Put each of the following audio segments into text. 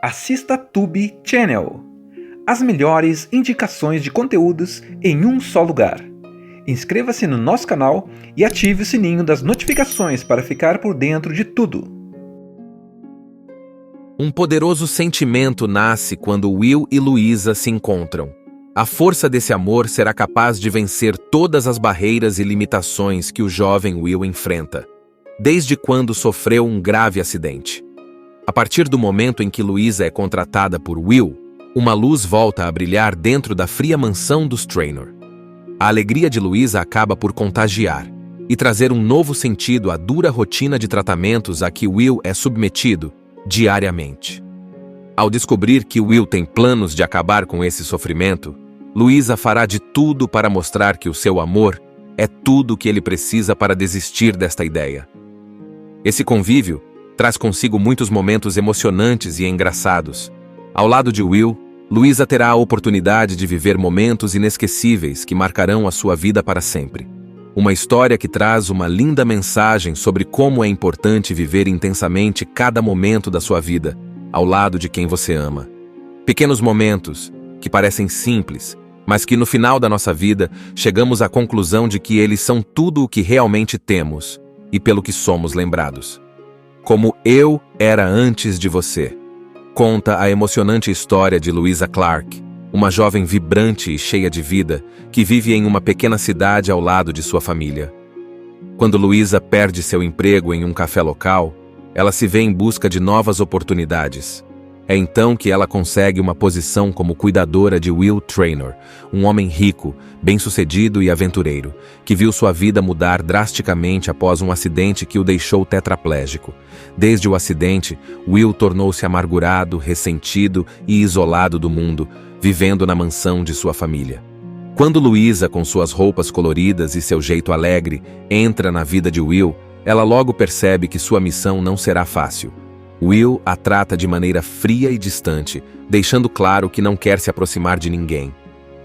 assista Tube Channel. As melhores indicações de conteúdos em um só lugar. Inscreva-se no nosso canal e ative o sininho das notificações para ficar por dentro de tudo. Um poderoso sentimento nasce quando Will e Louisa se encontram. A força desse amor será capaz de vencer todas as barreiras e limitações que o jovem Will enfrenta, desde quando sofreu um grave acidente. A partir do momento em que Louisa é contratada por Will, uma luz volta a brilhar dentro da fria mansão dos Traynor. A alegria de Louisa acaba por contagiar e trazer um novo sentido à dura rotina de tratamentos a que Will é submetido diariamente. Ao descobrir que Will tem planos de acabar com esse sofrimento, Louisa fará de tudo para mostrar que o seu amor é tudo o que ele precisa para desistir desta ideia. Esse convívio traz consigo muitos momentos emocionantes e engraçados. Ao lado de Will, Louisa terá a oportunidade de viver momentos inesquecíveis que marcarão a sua vida para sempre. Uma história que traz uma linda mensagem sobre como é importante viver intensamente cada momento da sua vida, ao lado de quem você ama. Pequenos momentos que parecem simples, mas que no final da nossa vida chegamos à conclusão de que eles são tudo o que realmente temos e pelo que somos lembrados. Como eu era antes de você. Conta a emocionante história de Louisa Clark, uma jovem vibrante e cheia de vida que vive em uma pequena cidade ao lado de sua família. Quando Louisa perde seu emprego em um café local, ela se vê em busca de novas oportunidades. É então que ela consegue uma posição como cuidadora de Will Traynor, um homem rico, bem-sucedido e aventureiro, que viu sua vida mudar drasticamente após um acidente que o deixou tetraplégico. Desde o acidente, Will tornou-se amargurado, ressentido e isolado do mundo, vivendo na mansão de sua família. Quando Louisa, com suas roupas coloridas e seu jeito alegre, entra na vida de Will, ela logo percebe que sua missão não será fácil. Will a trata de maneira fria e distante, deixando claro que não quer se aproximar de ninguém.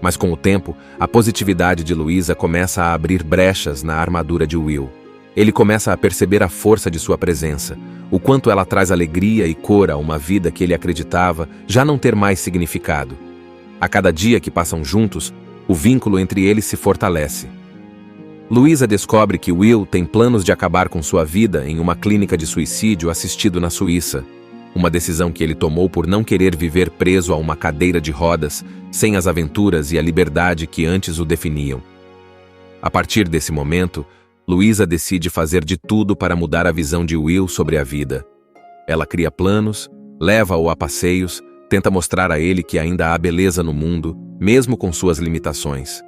Mas com o tempo, a positividade de Louisa começa a abrir brechas na armadura de Will. Ele começa a perceber a força de sua presença, o quanto ela traz alegria e cor a uma vida que ele acreditava já não ter mais significado. A cada dia que passam juntos, o vínculo entre eles se fortalece. Louisa descobre que Will tem planos de acabar com sua vida em uma clínica de suicídio assistido na Suíça, uma decisão que ele tomou por não querer viver preso a uma cadeira de rodas, sem as aventuras e a liberdade que antes o definiam. A partir desse momento, Louisa decide fazer de tudo para mudar a visão de Will sobre a vida. Ela cria planos, leva-o a passeios, tenta mostrar a ele que ainda há beleza no mundo, mesmo com suas limitações.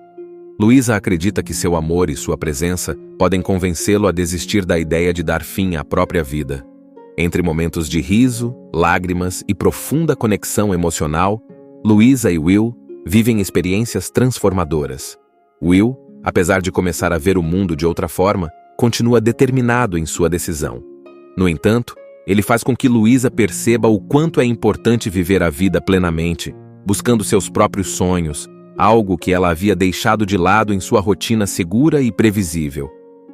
Louisa acredita que seu amor e sua presença podem convencê-lo a desistir da ideia de dar fim à própria vida. Entre momentos de riso, lágrimas e profunda conexão emocional, Louisa e Will vivem experiências transformadoras. Will, apesar de começar a ver o mundo de outra forma, continua determinado em sua decisão. No entanto, ele faz com que Louisa perceba o quanto é importante viver a vida plenamente, buscando seus próprios sonhos, algo que ela havia deixado de lado em sua rotina segura e previsível.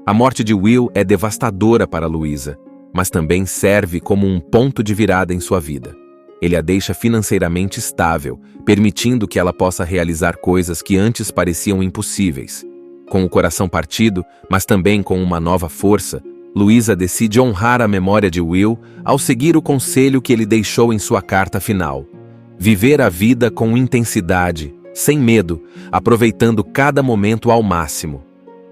A morte de Will é devastadora para Louisa, mas também serve como um ponto de virada em sua vida. Ele a deixa financeiramente estável, permitindo que ela possa realizar coisas que antes pareciam impossíveis. Com o coração partido, mas também com uma nova força, Louisa decide honrar a memória de Will ao seguir o conselho que ele deixou em sua carta final. Viver a vida com intensidade, sem medo, aproveitando cada momento ao máximo.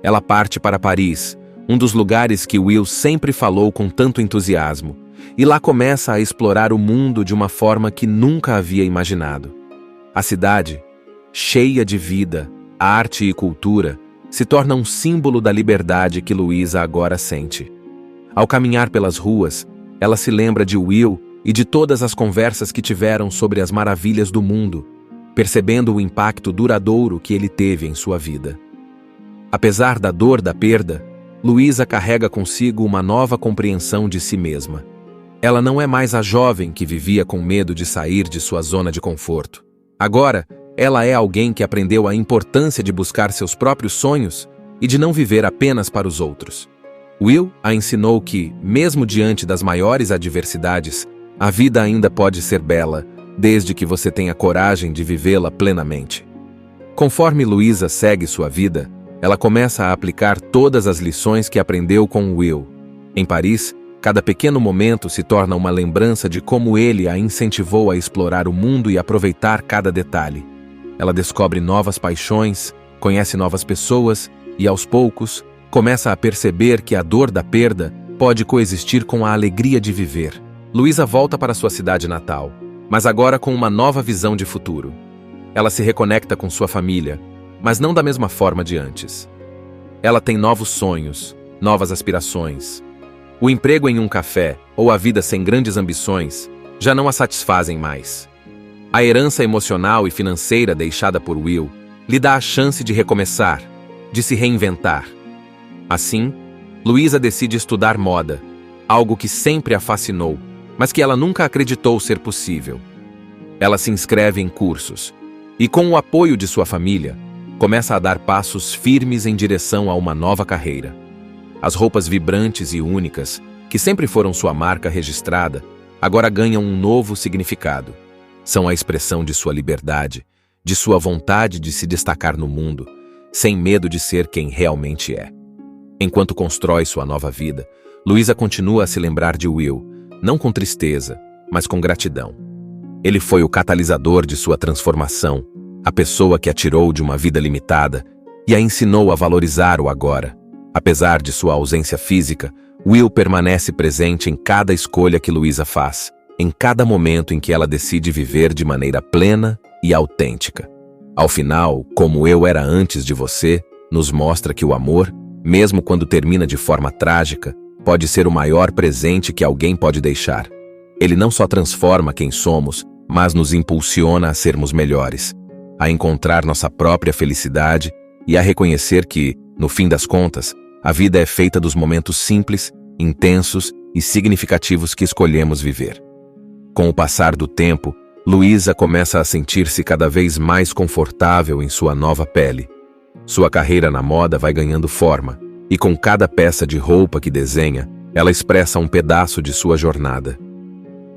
Ela parte para Paris, um dos lugares que Will sempre falou com tanto entusiasmo, e lá começa a explorar o mundo de uma forma que nunca havia imaginado. A cidade, cheia de vida, arte e cultura, se torna um símbolo da liberdade que Louisa agora sente. Ao caminhar pelas ruas, ela se lembra de Will e de todas as conversas que tiveram sobre as maravilhas do mundo, percebendo o impacto duradouro que ele teve em sua vida. Apesar da dor da perda, Louisa carrega consigo uma nova compreensão de si mesma. Ela não é mais a jovem que vivia com medo de sair de sua zona de conforto. Agora, ela é alguém que aprendeu a importância de buscar seus próprios sonhos e de não viver apenas para os outros. Will a ensinou que, mesmo diante das maiores adversidades, A vida ainda pode ser bela, desde que você tenha coragem de vivê-la plenamente. Conforme Louisa segue sua vida, ela começa a aplicar todas as lições que aprendeu com Will. Em Paris, cada pequeno momento se torna uma lembrança de como ele a incentivou a explorar o mundo e aproveitar cada detalhe. Ela descobre novas paixões, conhece novas pessoas e, aos poucos, começa a perceber que a dor da perda pode coexistir com a alegria de viver. Louisa volta para sua cidade natal, mas agora com uma nova visão de futuro. Ela se reconecta com sua família, mas não da mesma forma de antes. Ela tem novos sonhos, novas aspirações. O emprego em um café ou a vida sem grandes ambições já não a satisfazem mais. A herança emocional e financeira deixada por Will lhe dá a chance de recomeçar, de se reinventar. Assim, Louisa decide estudar moda, algo que sempre a fascinou, mas que ela nunca acreditou ser possível. Ela se inscreve em cursos e, com o apoio de sua família, começa a dar passos firmes em direção a uma nova carreira. As roupas vibrantes e únicas, que sempre foram sua marca registrada, agora ganham um novo significado. São a expressão de sua liberdade, de sua vontade de se destacar no mundo, sem medo de ser quem realmente é. Enquanto constrói sua nova vida, Louisa continua a se lembrar de Will, não com tristeza, mas com gratidão. Ele foi o catalisador de sua transformação, a pessoa que a tirou de uma vida limitada e a ensinou a valorizar o agora. Apesar de sua ausência física, Will permanece presente em cada escolha que Louisa faz, em cada momento em que ela decide viver de maneira plena e autêntica. Ao final, Como Eu Era Antes de Você, nos mostra que o amor, mesmo quando termina de forma trágica, pode ser o maior presente que alguém pode deixar. Ele não só transforma quem somos, mas nos impulsiona a sermos melhores, a encontrar nossa própria felicidade e a reconhecer que, no fim das contas, a vida é feita dos momentos simples, intensos e significativos que escolhemos viver. Com o passar do tempo, Louisa começa a sentir-se cada vez mais confortável em sua nova pele. Sua carreira na moda vai ganhando forma, e com cada peça de roupa que desenha, ela expressa um pedaço de sua jornada.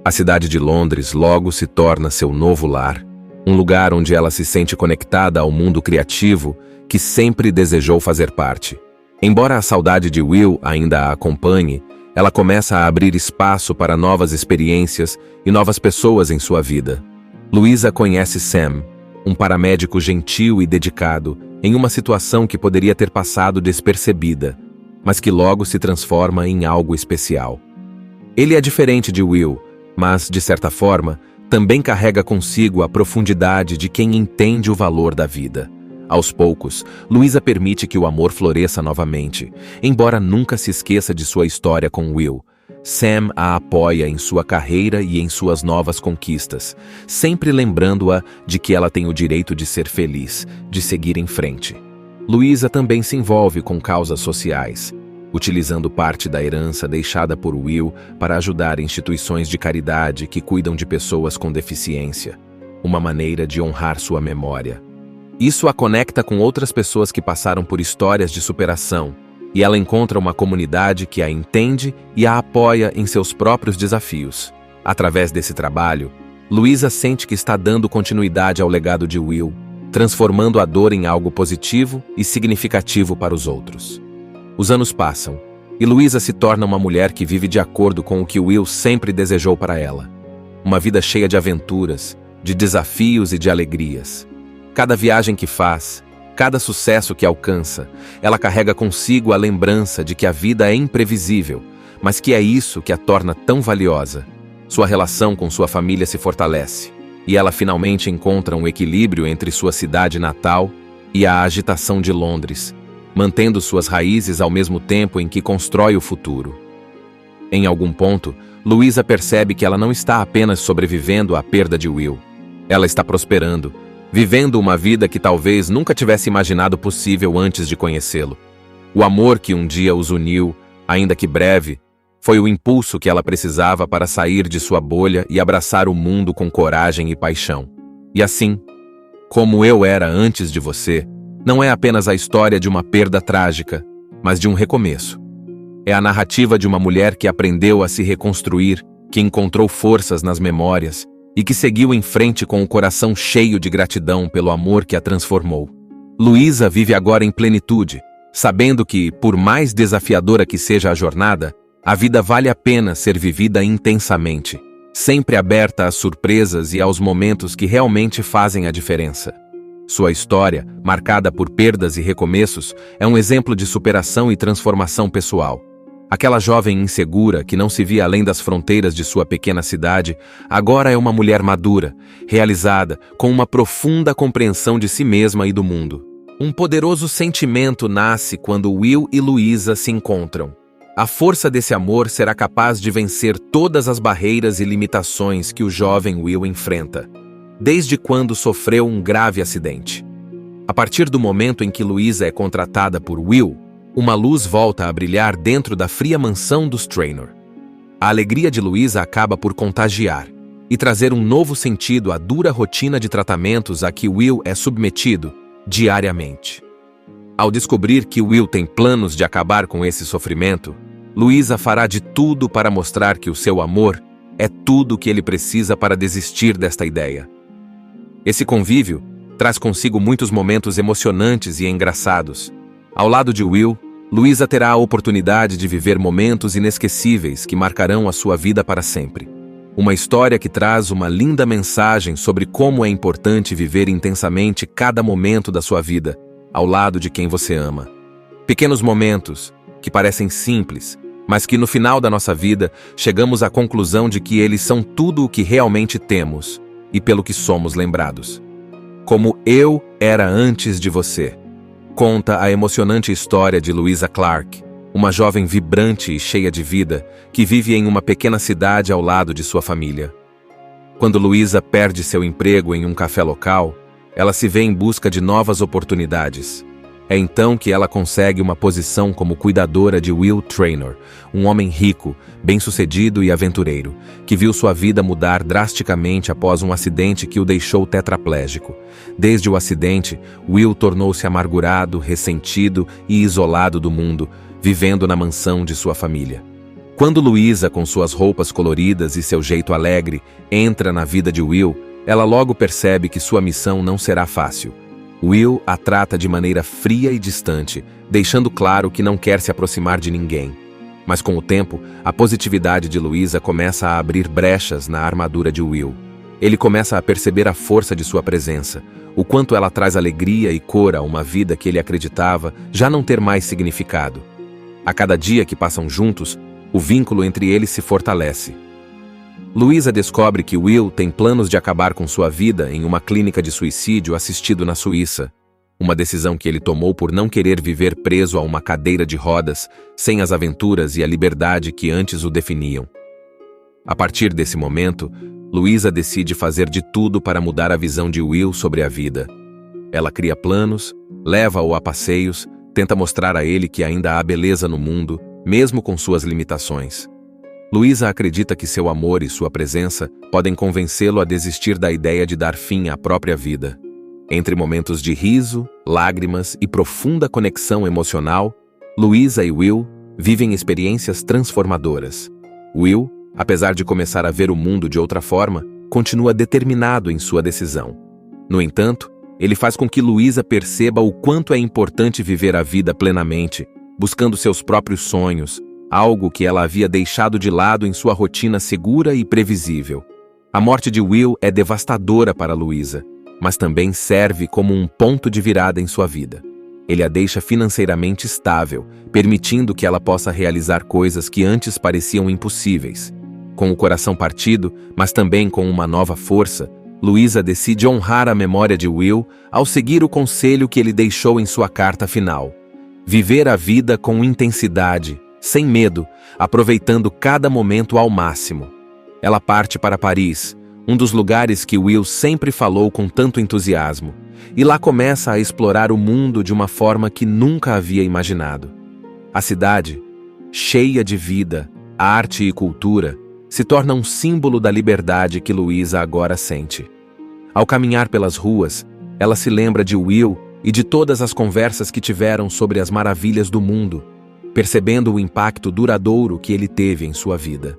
A cidade de Londres logo se torna seu novo lar, um lugar onde ela se sente conectada ao mundo criativo que sempre desejou fazer parte. Embora a saudade de Will ainda a acompanhe, ela começa a abrir espaço para novas experiências e novas pessoas em sua vida. Louisa conhece Sam, um paramédico gentil e dedicado, em uma situação que poderia ter passado despercebida, mas que logo se transforma em algo especial. Ele é diferente de Will, mas, de certa forma, também carrega consigo a profundidade de quem entende o valor da vida. Aos poucos, Louisa permite que o amor floresça novamente, embora nunca se esqueça de sua história com Will. Sam a apoia em sua carreira e em suas novas conquistas, sempre lembrando-a de que ela tem o direito de ser feliz, de seguir em frente. Louisa também se envolve com causas sociais, utilizando parte da herança deixada por Will para ajudar instituições de caridade que cuidam de pessoas com deficiência, uma maneira de honrar sua memória. Isso a conecta com outras pessoas que passaram por histórias de superação, e ela encontra uma comunidade que a entende e a apoia em seus próprios desafios. Através desse trabalho, Louisa sente que está dando continuidade ao legado de Will, transformando a dor em algo positivo e significativo para os outros. Os anos passam, e Louisa se torna uma mulher que vive de acordo com o que Will sempre desejou para ela. Uma vida cheia de aventuras, de desafios e de alegrias. Cada viagem que faz, cada sucesso que alcança, ela carrega consigo a lembrança de que a vida é imprevisível, mas que é isso que a torna tão valiosa. Sua relação com sua família se fortalece, e ela finalmente encontra um equilíbrio entre sua cidade natal e a agitação de Londres, mantendo suas raízes ao mesmo tempo em que constrói o futuro. Em algum ponto, Louisa percebe que ela não está apenas sobrevivendo à perda de Will. Ela está prosperando, vivendo uma vida que talvez nunca tivesse imaginado possível antes de conhecê-lo. O amor que um dia os uniu, ainda que breve, foi o impulso que ela precisava para sair de sua bolha e abraçar o mundo com coragem e paixão. E assim, Como Eu Era Antes de Você, não é apenas a história de uma perda trágica, mas de um recomeço. É a narrativa de uma mulher que aprendeu a se reconstruir que encontrou forças nas memórias e que seguiu em frente com o coração cheio de gratidão pelo amor que a transformou. Luísa vive agora em plenitude, sabendo que, por mais desafiadora que seja a jornada, a vida vale a pena ser vivida intensamente, sempre aberta às surpresas e aos momentos que realmente fazem a diferença. Sua história, marcada por perdas e recomeços, é um exemplo de superação e transformação pessoal. Aquela jovem insegura que não se via além das fronteiras de sua pequena cidade, agora é uma mulher madura, realizada, com uma profunda compreensão de si mesma e do mundo. Um poderoso sentimento nasce quando Will e Luísa se encontram. A força desse amor será capaz de vencer todas as barreiras e limitações que o jovem Will enfrenta, desde quando sofreu um grave acidente. A partir do momento em que Luísa é contratada por Will, uma luz volta a brilhar dentro da fria mansão dos Traynor. A alegria de Luísa acaba por contagiar e trazer um novo sentido à dura rotina de tratamentos a que Will é submetido diariamente. Ao descobrir que Will tem planos de acabar com esse sofrimento, Luísa fará de tudo para mostrar que o seu amor é tudo o que ele precisa para desistir desta ideia. Esse convívio traz consigo muitos momentos emocionantes e engraçados. Ao lado de Will, Luísa terá a oportunidade de viver momentos inesquecíveis que marcarão a sua vida para sempre. Uma história que traz uma linda mensagem sobre como é importante viver intensamente cada momento da sua vida, ao lado de quem você ama. Pequenos momentos, que parecem simples, mas que no final da nossa vida chegamos à conclusão de que eles são tudo o que realmente temos e pelo que somos lembrados. Como eu era antes de você. Conta a emocionante história de Louisa Clark, uma jovem vibrante e cheia de vida que vive em uma pequena cidade ao lado de sua família. Quando Louisa perde seu emprego em um café local, ela se vê em busca de novas oportunidades. É então que ela consegue uma posição como cuidadora de Will Traynor, um homem rico, bem-sucedido e aventureiro, que viu sua vida mudar drasticamente após um acidente que o deixou tetraplégico. Desde o acidente, Will tornou-se amargurado, ressentido e isolado do mundo, vivendo na mansão de sua família. Quando Luísa, com suas roupas coloridas e seu jeito alegre, entra na vida de Will, ela logo percebe que sua missão não será fácil. Will a trata de maneira fria e distante, deixando claro que não quer se aproximar de ninguém. Mas com o tempo, a positividade de Luísa começa a abrir brechas na armadura de Will. Ele começa a perceber a força de sua presença, o quanto ela traz alegria e cor a uma vida que ele acreditava já não ter mais significado. A cada dia que passam juntos, o vínculo entre eles se fortalece. Luísa descobre que Will tem planos de acabar com sua vida em uma clínica de suicídio assistido na Suíça, uma decisão que ele tomou por não querer viver preso a uma cadeira de rodas, sem as aventuras e a liberdade que antes o definiam. A partir desse momento, Luísa decide fazer de tudo para mudar a visão de Will sobre a vida. Ela cria planos, leva-o a passeios, tenta mostrar a ele que ainda há beleza no mundo, mesmo com suas limitações. Luísa acredita que seu amor e sua presença podem convencê-lo a desistir da ideia de dar fim à própria vida. Entre momentos de riso, lágrimas e profunda conexão emocional, Luísa e Will vivem experiências transformadoras. Will, apesar de começar a ver o mundo de outra forma, continua determinado em sua decisão. No entanto, ele faz com que Luísa perceba o quanto é importante viver a vida plenamente, buscando seus próprios sonhos, algo que ela havia deixado de lado em sua rotina segura e previsível. A morte de Will é devastadora para Luísa, mas também serve como um ponto de virada em sua vida. Ele a deixa financeiramente estável, permitindo que ela possa realizar coisas que antes pareciam impossíveis. Com o coração partido, mas também com uma nova força, Luísa decide honrar a memória de Will ao seguir o conselho que ele deixou em sua carta final. Viver a vida com intensidade, sem medo, aproveitando cada momento ao máximo. Ela parte para Paris, um dos lugares que Will sempre falou com tanto entusiasmo, e lá começa a explorar o mundo de uma forma que nunca havia imaginado. A cidade, cheia de vida, arte e cultura, se torna um símbolo da liberdade que Luísa agora sente. Ao caminhar pelas ruas, ela se lembra de Will e de todas as conversas que tiveram sobre as maravilhas do mundo, percebendo o impacto duradouro que ele teve em sua vida.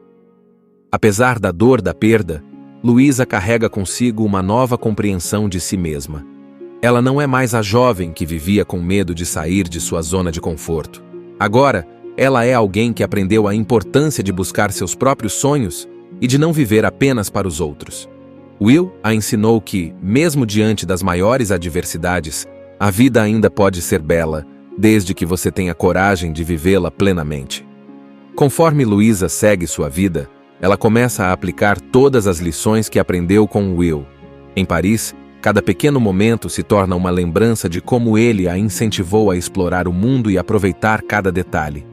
Apesar da dor da perda, Louisa carrega consigo uma nova compreensão de si mesma. Ela não é mais a jovem que vivia com medo de sair de sua zona de conforto. Agora, ela é alguém que aprendeu a importância de buscar seus próprios sonhos e de não viver apenas para os outros. Will a ensinou que, mesmo diante das maiores adversidades, a vida ainda pode ser bela, desde que você tenha coragem de vivê-la plenamente. Conforme Louisa segue sua vida, ela começa a aplicar todas as lições que aprendeu com Will. Em Paris, cada pequeno momento se torna uma lembrança de como ele a incentivou a explorar o mundo e aproveitar cada detalhe.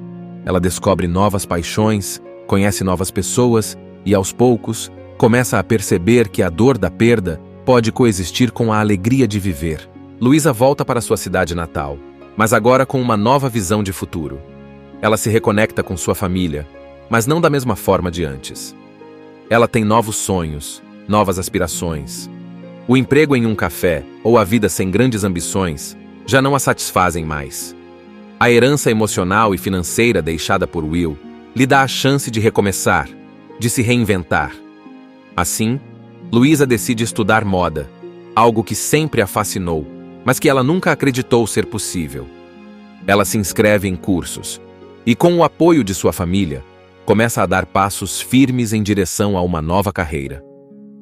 Ela descobre novas paixões, conhece novas pessoas e, aos poucos, começa a perceber que a dor da perda pode coexistir com a alegria de viver. Louisa volta para sua cidade natal, mas agora com uma nova visão de futuro. Ela se reconecta com sua família, mas não da mesma forma de antes. Ela tem novos sonhos, novas aspirações. O emprego em um café ou a vida sem grandes ambições já não a satisfazem mais. A herança emocional e financeira deixada por Will lhe dá a chance de recomeçar, de se reinventar. Assim, Louisa decide estudar moda, algo que sempre a fascinou, mas que ela nunca acreditou ser possível. Ela se inscreve em cursos e, com o apoio de sua família, começa a dar passos firmes em direção a uma nova carreira.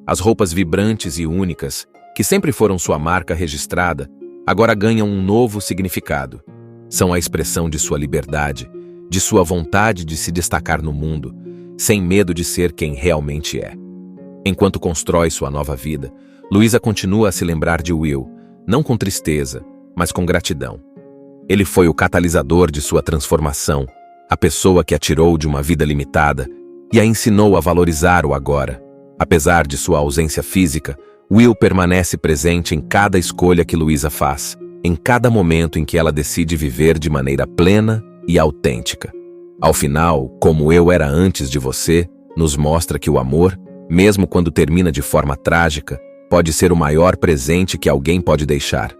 As roupas vibrantes e únicas, que sempre foram sua marca registrada, agora ganham um novo significado. São a expressão de sua liberdade, de sua vontade de se destacar no mundo, sem medo de ser quem realmente é. Enquanto constrói sua nova vida, Louisa continua a se lembrar de Will, não com tristeza, mas com gratidão. Ele foi o catalisador de sua transformação, a pessoa que a tirou de uma vida limitada e a ensinou a valorizar o agora. Apesar de sua ausência física, Will permanece presente em cada escolha que Louisa faz, em cada momento em que ela decide viver de maneira plena e autêntica. Ao final, Como Eu Era Antes de Você, nos mostra que o amor, mesmo quando termina de forma trágica, pode ser o maior presente que alguém pode deixar.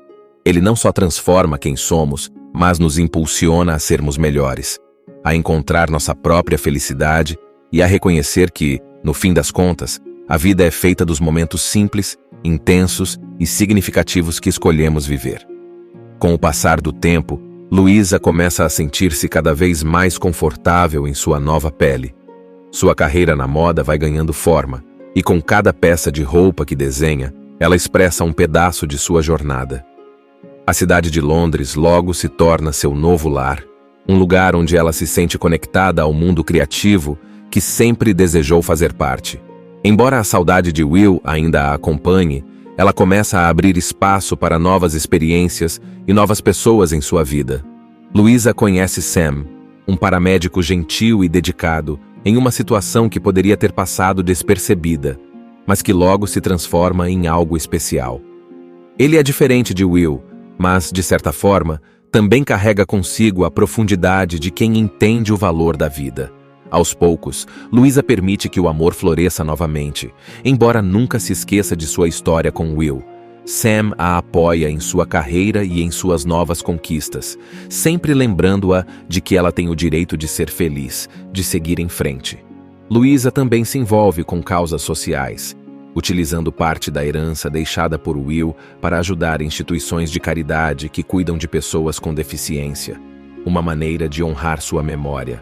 Ele não só transforma quem somos, mas nos impulsiona a sermos melhores, a encontrar nossa própria felicidade e a reconhecer que, no fim das contas, a vida é feita dos momentos simples, intensos e significativos que escolhemos viver. Com o passar do tempo, Louisa começa a sentir-se cada vez mais confortável em sua nova pele. Sua carreira na moda vai ganhando forma, e com cada peça de roupa que desenha, ela expressa um pedaço de sua jornada. A cidade de Londres logo se torna seu novo lar, um lugar onde ela se sente conectada ao mundo criativo que sempre desejou fazer parte. Embora a saudade de Will ainda a acompanhe, ela começa a abrir espaço para novas experiências e novas pessoas em sua vida. Louisa conhece Sam, um paramédico gentil e dedicado, em uma situação que poderia ter passado despercebida, mas que logo se transforma em algo especial. Ele é diferente de Will, mas, de certa forma, também carrega consigo a profundidade de quem entende o valor da vida. Aos poucos, Louisa permite que o amor floresça novamente, embora nunca se esqueça de sua história com Will. Sam a apoia em sua carreira e em suas novas conquistas, sempre lembrando-a de que ela tem o direito de ser feliz, de seguir em frente. Louisa também se envolve com causas sociais, utilizando parte da herança deixada por Will para ajudar instituições de caridade que cuidam de pessoas com deficiência, uma maneira de honrar sua memória.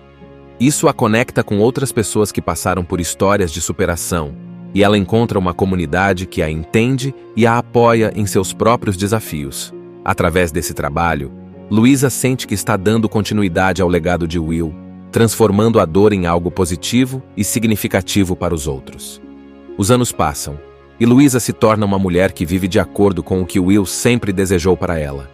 Isso a conecta com outras pessoas que passaram por histórias de superação, e ela encontra uma comunidade que a entende e a apoia em seus próprios desafios. Através desse trabalho, Louisa sente que está dando continuidade ao legado de Will, transformando a dor em algo positivo e significativo para os outros. Os anos passam, e Louisa se torna uma mulher que vive de acordo com o que Will sempre desejou para ela.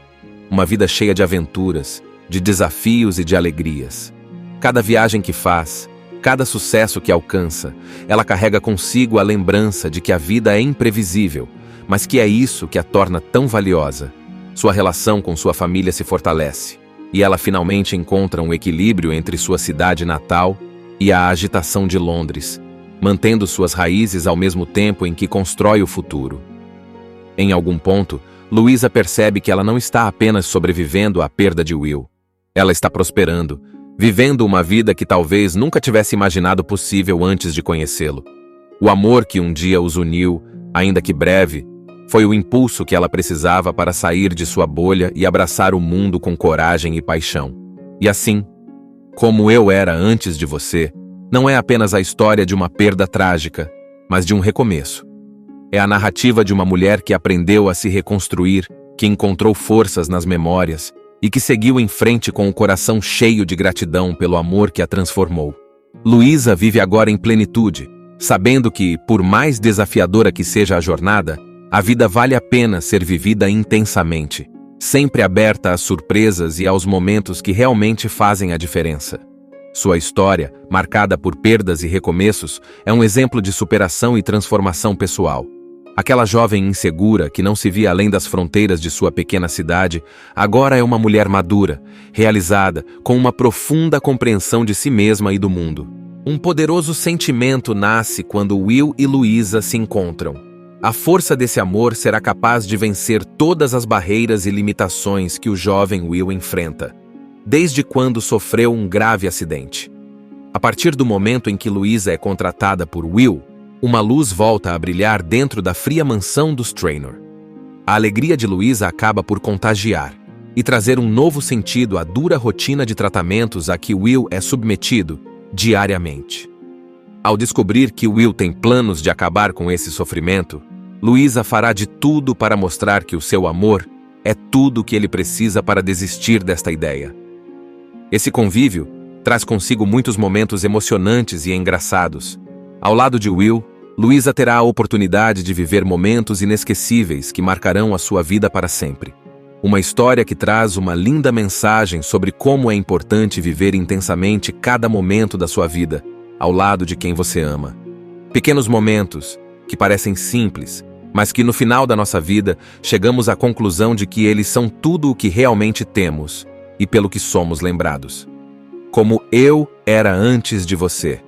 Uma vida cheia de aventuras, de desafios e de alegrias. Cada viagem que faz, cada sucesso que alcança, ela carrega consigo a lembrança de que a vida é imprevisível, mas que é isso que a torna tão valiosa. Sua relação com sua família se fortalece, e ela finalmente encontra um equilíbrio entre sua cidade natal e a agitação de Londres, mantendo suas raízes ao mesmo tempo em que constrói o futuro. Em algum ponto, Louisa percebe que ela não está apenas sobrevivendo à perda de Will. Ela está prosperando, vivendo uma vida que talvez nunca tivesse imaginado possível antes de conhecê-lo. O amor que um dia os uniu, ainda que breve, foi o impulso que ela precisava para sair de sua bolha e abraçar o mundo com coragem e paixão. E assim, Como Eu Era Antes de Você, não é apenas a história de uma perda trágica, mas de um recomeço. É a narrativa de uma mulher que aprendeu a se reconstruir, que encontrou forças nas memórias e que seguiu em frente com o coração cheio de gratidão pelo amor que a transformou. Luísa vive agora em plenitude, sabendo que, por mais desafiadora que seja a jornada, a vida vale a pena ser vivida intensamente, sempre aberta às surpresas e aos momentos que realmente fazem a diferença. Sua história, marcada por perdas e recomeços, é um exemplo de superação e transformação pessoal. Aquela jovem insegura que não se via além das fronteiras de sua pequena cidade, agora é uma mulher madura, realizada, com uma profunda compreensão de si mesma e do mundo. Um poderoso sentimento nasce quando Will e Luísa se encontram. A força desse amor será capaz de vencer todas as barreiras e limitações que o jovem Will enfrenta, desde quando sofreu um grave acidente. A partir do momento em que Luísa é contratada por Will, uma luz volta a brilhar dentro da fria mansão dos Traynor. A alegria de Luísa acaba por contagiar e trazer um novo sentido à dura rotina de tratamentos a que Will é submetido diariamente. Ao descobrir que Will tem planos de acabar com esse sofrimento, Luísa fará de tudo para mostrar que o seu amor é tudo o que ele precisa para desistir desta ideia. Esse convívio traz consigo muitos momentos emocionantes e engraçados. Ao lado de Will, Luísa terá a oportunidade de viver momentos inesquecíveis que marcarão a sua vida para sempre. Uma história que traz uma linda mensagem sobre como é importante viver intensamente cada momento da sua vida, ao lado de quem você ama. Pequenos momentos, que parecem simples, mas que no final da nossa vida chegamos à conclusão de que eles são tudo o que realmente temos e pelo que somos lembrados. Como Eu Era Antes de Você,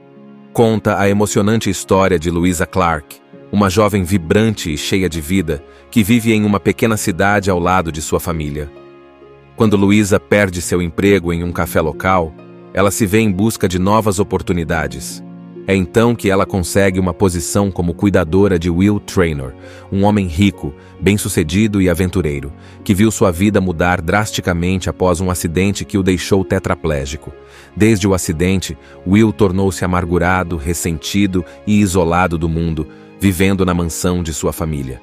conta a emocionante história de Louisa Clark, uma jovem vibrante e cheia de vida que vive em uma pequena cidade ao lado de sua família. Quando Luísa perde seu emprego em um café local, ela se vê em busca de novas oportunidades. É então que ela consegue uma posição como cuidadora de Will Traynor, um homem rico, bem-sucedido e aventureiro, que viu sua vida mudar drasticamente após um acidente que o deixou tetraplégico. Desde o acidente, Will tornou-se amargurado, ressentido e isolado do mundo, vivendo na mansão de sua família.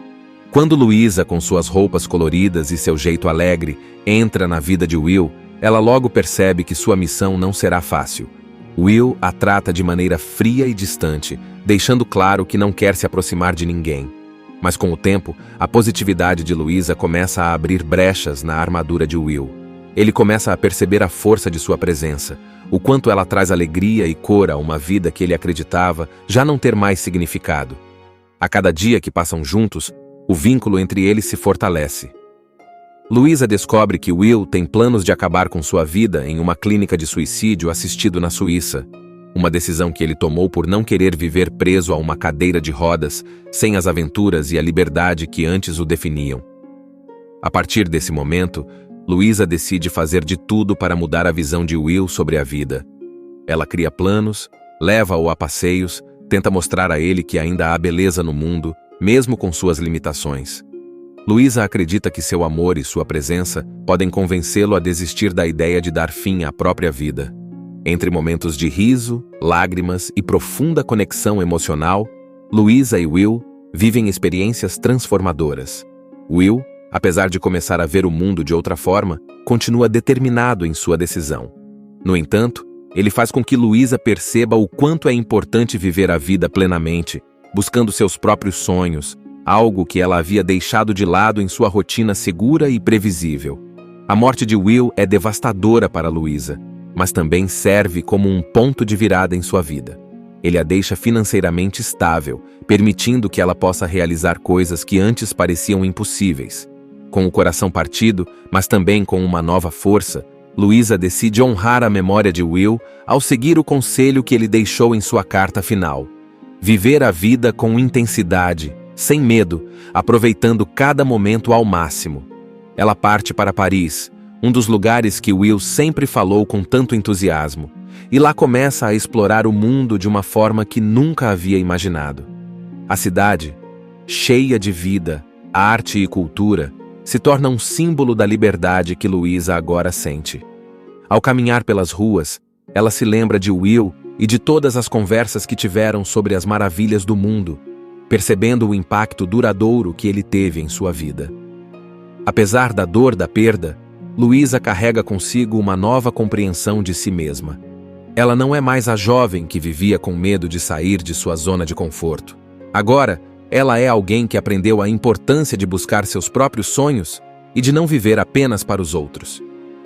Quando Luísa, com suas roupas coloridas e seu jeito alegre, entra na vida de Will, ela logo percebe que sua missão não será fácil. Will a trata de maneira fria e distante, deixando claro que não quer se aproximar de ninguém. Mas com o tempo, a positividade de Luísa começa a abrir brechas na armadura de Will. Ele começa a perceber a força de sua presença, o quanto ela traz alegria e cor a uma vida que ele acreditava já não ter mais significado. A cada dia que passam juntos, o vínculo entre eles se fortalece. Luísa descobre que Will tem planos de acabar com sua vida em uma clínica de suicídio assistido na Suíça, uma decisão que ele tomou por não querer viver preso a uma cadeira de rodas, sem as aventuras e a liberdade que antes o definiam. A partir desse momento, Luísa decide fazer de tudo para mudar a visão de Will sobre a vida. Ela cria planos, leva-o a passeios, tenta mostrar a ele que ainda há beleza no mundo, mesmo com suas limitações. Luísa acredita que seu amor e sua presença podem convencê-lo a desistir da ideia de dar fim à própria vida. Entre momentos de riso, lágrimas e profunda conexão emocional, Luísa e Will vivem experiências transformadoras. Will, apesar de começar a ver o mundo de outra forma, continua determinado em sua decisão. No entanto, ele faz com que Luísa perceba o quanto é importante viver a vida plenamente, buscando seus próprios sonhos, algo que ela havia deixado de lado em sua rotina segura e previsível. A morte de Will é devastadora para Luísa, mas também serve como um ponto de virada em sua vida. Ele a deixa financeiramente estável, permitindo que ela possa realizar coisas que antes pareciam impossíveis. Com o coração partido, mas também com uma nova força, Luísa decide honrar a memória de Will ao seguir o conselho que ele deixou em sua carta final: viver a vida com intensidade, sem medo, aproveitando cada momento ao máximo. Ela parte para Paris, um dos lugares que Will sempre falou com tanto entusiasmo, e lá começa a explorar o mundo de uma forma que nunca havia imaginado. A cidade, cheia de vida, arte e cultura, se torna um símbolo da liberdade que Louisa agora sente. Ao caminhar pelas ruas, ela se lembra de Will e de todas as conversas que tiveram sobre as maravilhas do mundo, percebendo o impacto duradouro que ele teve em sua vida. Apesar da dor da perda, Louisa carrega consigo uma nova compreensão de si mesma. Ela não é mais a jovem que vivia com medo de sair de sua zona de conforto. Agora, ela é alguém que aprendeu a importância de buscar seus próprios sonhos e de não viver apenas para os outros.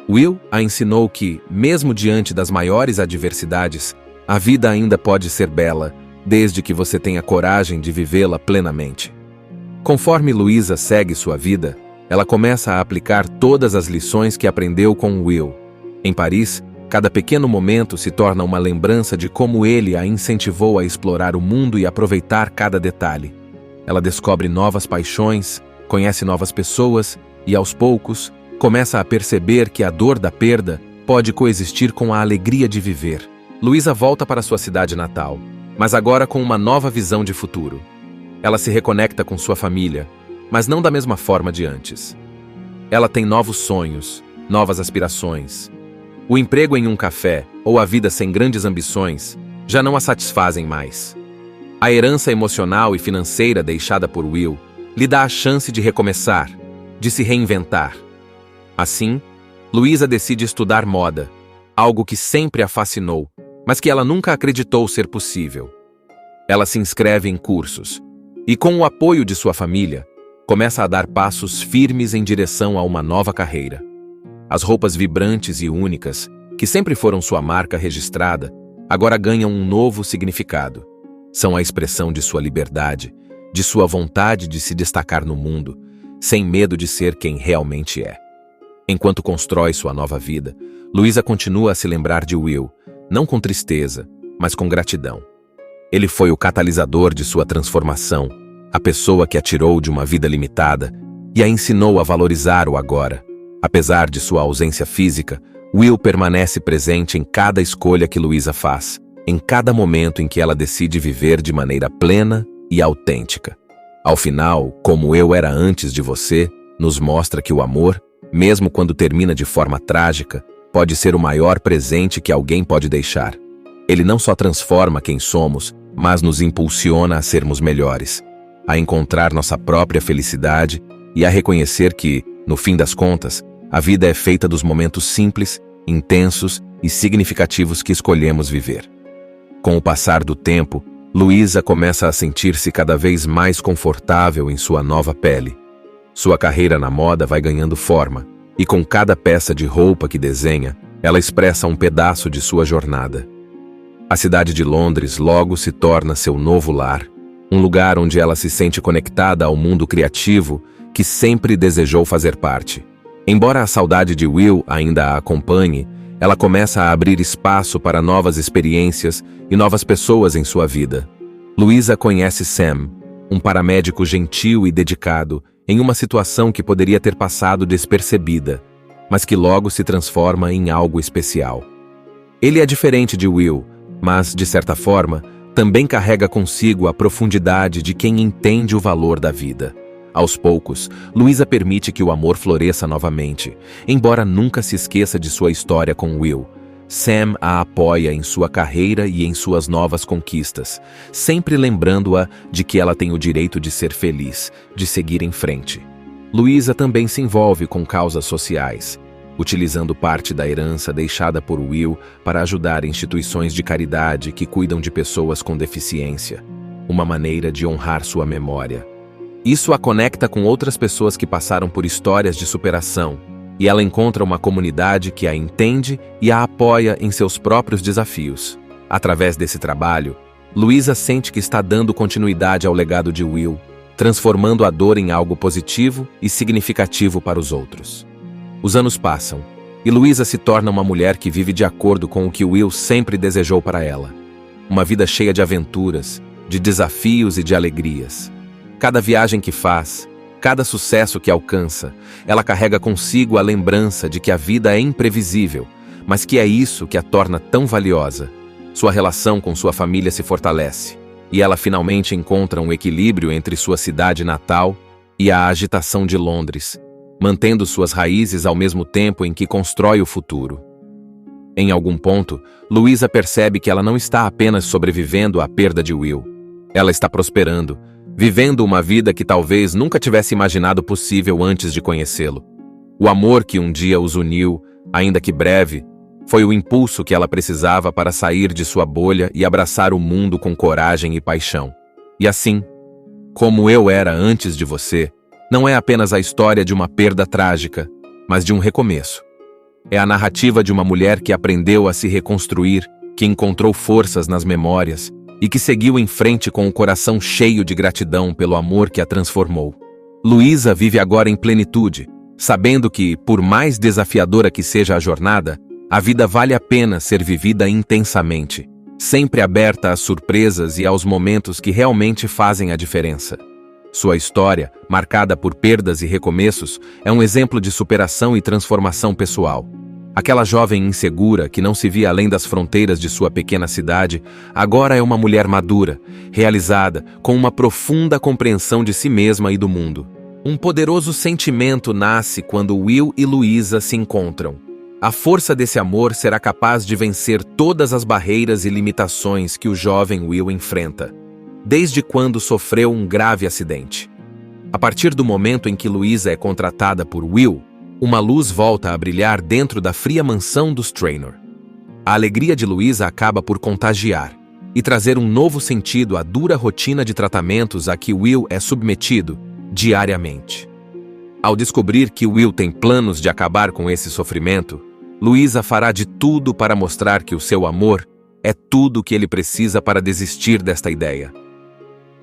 Will a ensinou que, mesmo diante das maiores adversidades, a vida ainda pode ser bela, desde que você tenha coragem de vivê-la plenamente. Conforme Louisa segue sua vida, ela começa a aplicar todas as lições que aprendeu com Will. Em Paris, cada pequeno momento se torna uma lembrança de como ele a incentivou a explorar o mundo e aproveitar cada detalhe. Ela descobre novas paixões, conhece novas pessoas e, aos poucos, começa a perceber que a dor da perda pode coexistir com a alegria de viver. Louisa volta para sua cidade natal, mas agora com uma nova visão de futuro. Ela se reconecta com sua família, mas não da mesma forma de antes. Ela tem novos sonhos, novas aspirações. O emprego em um café ou a vida sem grandes ambições já não a satisfazem mais. A herança emocional e financeira deixada por Will lhe dá a chance de recomeçar, de se reinventar. Assim, Louisa decide estudar moda, algo que sempre a fascinou, mas que ela nunca acreditou ser possível. Ela se inscreve em cursos e, com o apoio de sua família, começa a dar passos firmes em direção a uma nova carreira. As roupas vibrantes e únicas, que sempre foram sua marca registrada, agora ganham um novo significado. São a expressão de sua liberdade, de sua vontade de se destacar no mundo, sem medo de ser quem realmente é. Enquanto constrói sua nova vida, Louisa continua a se lembrar de Will, não com tristeza, mas com gratidão. Ele foi o catalisador de sua transformação, a pessoa que a tirou de uma vida limitada e a ensinou a valorizar o agora. Apesar de sua ausência física, Will permanece presente em cada escolha que Louisa faz, em cada momento em que ela decide viver de maneira plena e autêntica. Ao final, Como Eu Era Antes de Você, nos mostra que o amor, mesmo quando termina de forma trágica, pode ser o maior presente que alguém pode deixar. Ele não só transforma quem somos, mas nos impulsiona a sermos melhores, a encontrar nossa própria felicidade e a reconhecer que, no fim das contas, a vida é feita dos momentos simples, intensos e significativos que escolhemos viver. Com o passar do tempo, Louisa começa a sentir-se cada vez mais confortável em sua nova pele. Sua carreira na moda vai ganhando forma, e com cada peça de roupa que desenha, ela expressa um pedaço de sua jornada. A cidade de Londres logo se torna seu novo lar, um lugar onde ela se sente conectada ao mundo criativo que sempre desejou fazer parte. Embora a saudade de Will ainda a acompanhe, ela começa a abrir espaço para novas experiências e novas pessoas em sua vida. Louisa conhece Sam, um paramédico gentil e dedicado, em uma situação que poderia ter passado despercebida, mas que logo se transforma em algo especial. Ele é diferente de Will, mas, de certa forma, também carrega consigo a profundidade de quem entende o valor da vida. Aos poucos, Louisa permite que o amor floresça novamente, embora nunca se esqueça de sua história com Will. Sam a apoia em sua carreira e em suas novas conquistas, sempre lembrando-a de que ela tem o direito de ser feliz, de seguir em frente. Louisa também se envolve com causas sociais, utilizando parte da herança deixada por Will para ajudar instituições de caridade que cuidam de pessoas com deficiência, uma maneira de honrar sua memória. Isso a conecta com outras pessoas que passaram por histórias de superação, e ela encontra uma comunidade que a entende e a apoia em seus próprios desafios. Através desse trabalho, Louisa sente que está dando continuidade ao legado de Will, transformando a dor em algo positivo e significativo para os outros. Os anos passam, e Louisa se torna uma mulher que vive de acordo com o que Will sempre desejou para ela. Uma vida cheia de aventuras, de desafios e de alegrias. Cada viagem que faz, cada sucesso que alcança, ela carrega consigo a lembrança de que a vida é imprevisível, mas que é isso que a torna tão valiosa. Sua relação com sua família se fortalece, e ela finalmente encontra um equilíbrio entre sua cidade natal e a agitação de Londres, mantendo suas raízes ao mesmo tempo em que constrói o futuro. Em algum ponto, Louisa percebe que ela não está apenas sobrevivendo à perda de Will. Ela está prosperando, vivendo uma vida que talvez nunca tivesse imaginado possível antes de conhecê-lo. O amor que um dia os uniu, ainda que breve, foi o impulso que ela precisava para sair de sua bolha e abraçar o mundo com coragem e paixão. E assim, Como Eu Era Antes de Você, não é apenas a história de uma perda trágica, mas de um recomeço. É a narrativa de uma mulher que aprendeu a se reconstruir, que encontrou forças nas memórias e que seguiu em frente com o coração cheio de gratidão pelo amor que a transformou. Louisa vive agora em plenitude, sabendo que, por mais desafiadora que seja a jornada, a vida vale a pena ser vivida intensamente, sempre aberta às surpresas e aos momentos que realmente fazem a diferença. Sua história, marcada por perdas e recomeços, é um exemplo de superação e transformação pessoal. Aquela jovem insegura que não se via além das fronteiras de sua pequena cidade, agora é uma mulher madura, realizada, com uma profunda compreensão de si mesma e do mundo. Um poderoso sentimento nasce quando Will e Louisa se encontram. A força desse amor será capaz de vencer todas as barreiras e limitações que o jovem Will enfrenta, desde quando sofreu um grave acidente. A partir do momento em que Louisa é contratada por Will, uma luz volta a brilhar dentro da fria mansão dos Traynor. A alegria de Louisa acaba por contagiar e trazer um novo sentido à dura rotina de tratamentos a que Will é submetido diariamente. Ao descobrir que Will tem planos de acabar com esse sofrimento, Louisa fará de tudo para mostrar que o seu amor é tudo o que ele precisa para desistir desta ideia.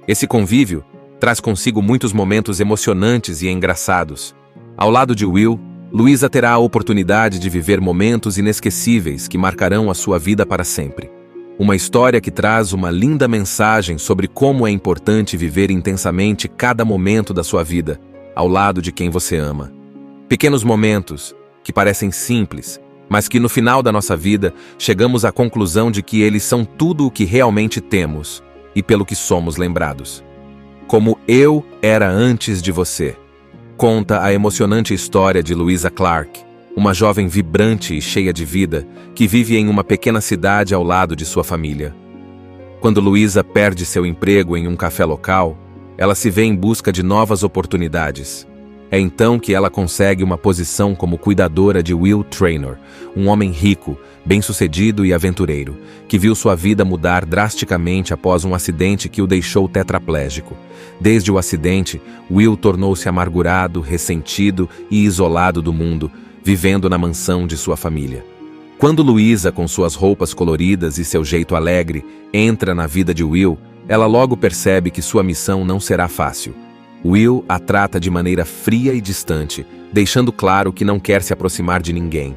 Esse convívio traz consigo muitos momentos emocionantes e engraçados. Ao lado de Will, Louisa terá a oportunidade de viver momentos inesquecíveis que marcarão a sua vida para sempre. Uma história que traz uma linda mensagem sobre como é importante viver intensamente cada momento da sua vida, ao lado de quem você ama. Pequenos momentos que parecem simples, mas que no final da nossa vida chegamos à conclusão de que eles são tudo o que realmente temos e pelo que somos lembrados. Como Eu Era Antes de Você, conta a emocionante história de Louisa Clark, uma jovem vibrante e cheia de vida que vive em uma pequena cidade ao lado de sua família. Quando Louisa perde seu emprego em um café local, ela se vê em busca de novas oportunidades. É então que ela consegue uma posição como cuidadora de Will Traynor, um homem rico, bem-sucedido e aventureiro, que viu sua vida mudar drasticamente após um acidente que o deixou tetraplégico. Desde o acidente, Will tornou-se amargurado, ressentido e isolado do mundo, vivendo na mansão de sua família. Quando Louisa, com suas roupas coloridas e seu jeito alegre, entra na vida de Will, ela logo percebe que sua missão não será fácil. Will a trata de maneira fria e distante, deixando claro que não quer se aproximar de ninguém.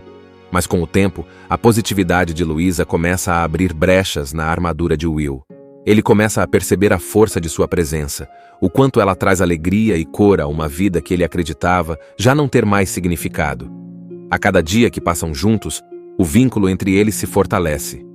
Mas com o tempo, a positividade de Louisa começa a abrir brechas na armadura de Will. Ele começa a perceber a força de sua presença, o quanto ela traz alegria e cor a uma vida que ele acreditava já não ter mais significado. A cada dia que passam juntos, o vínculo entre eles se fortalece.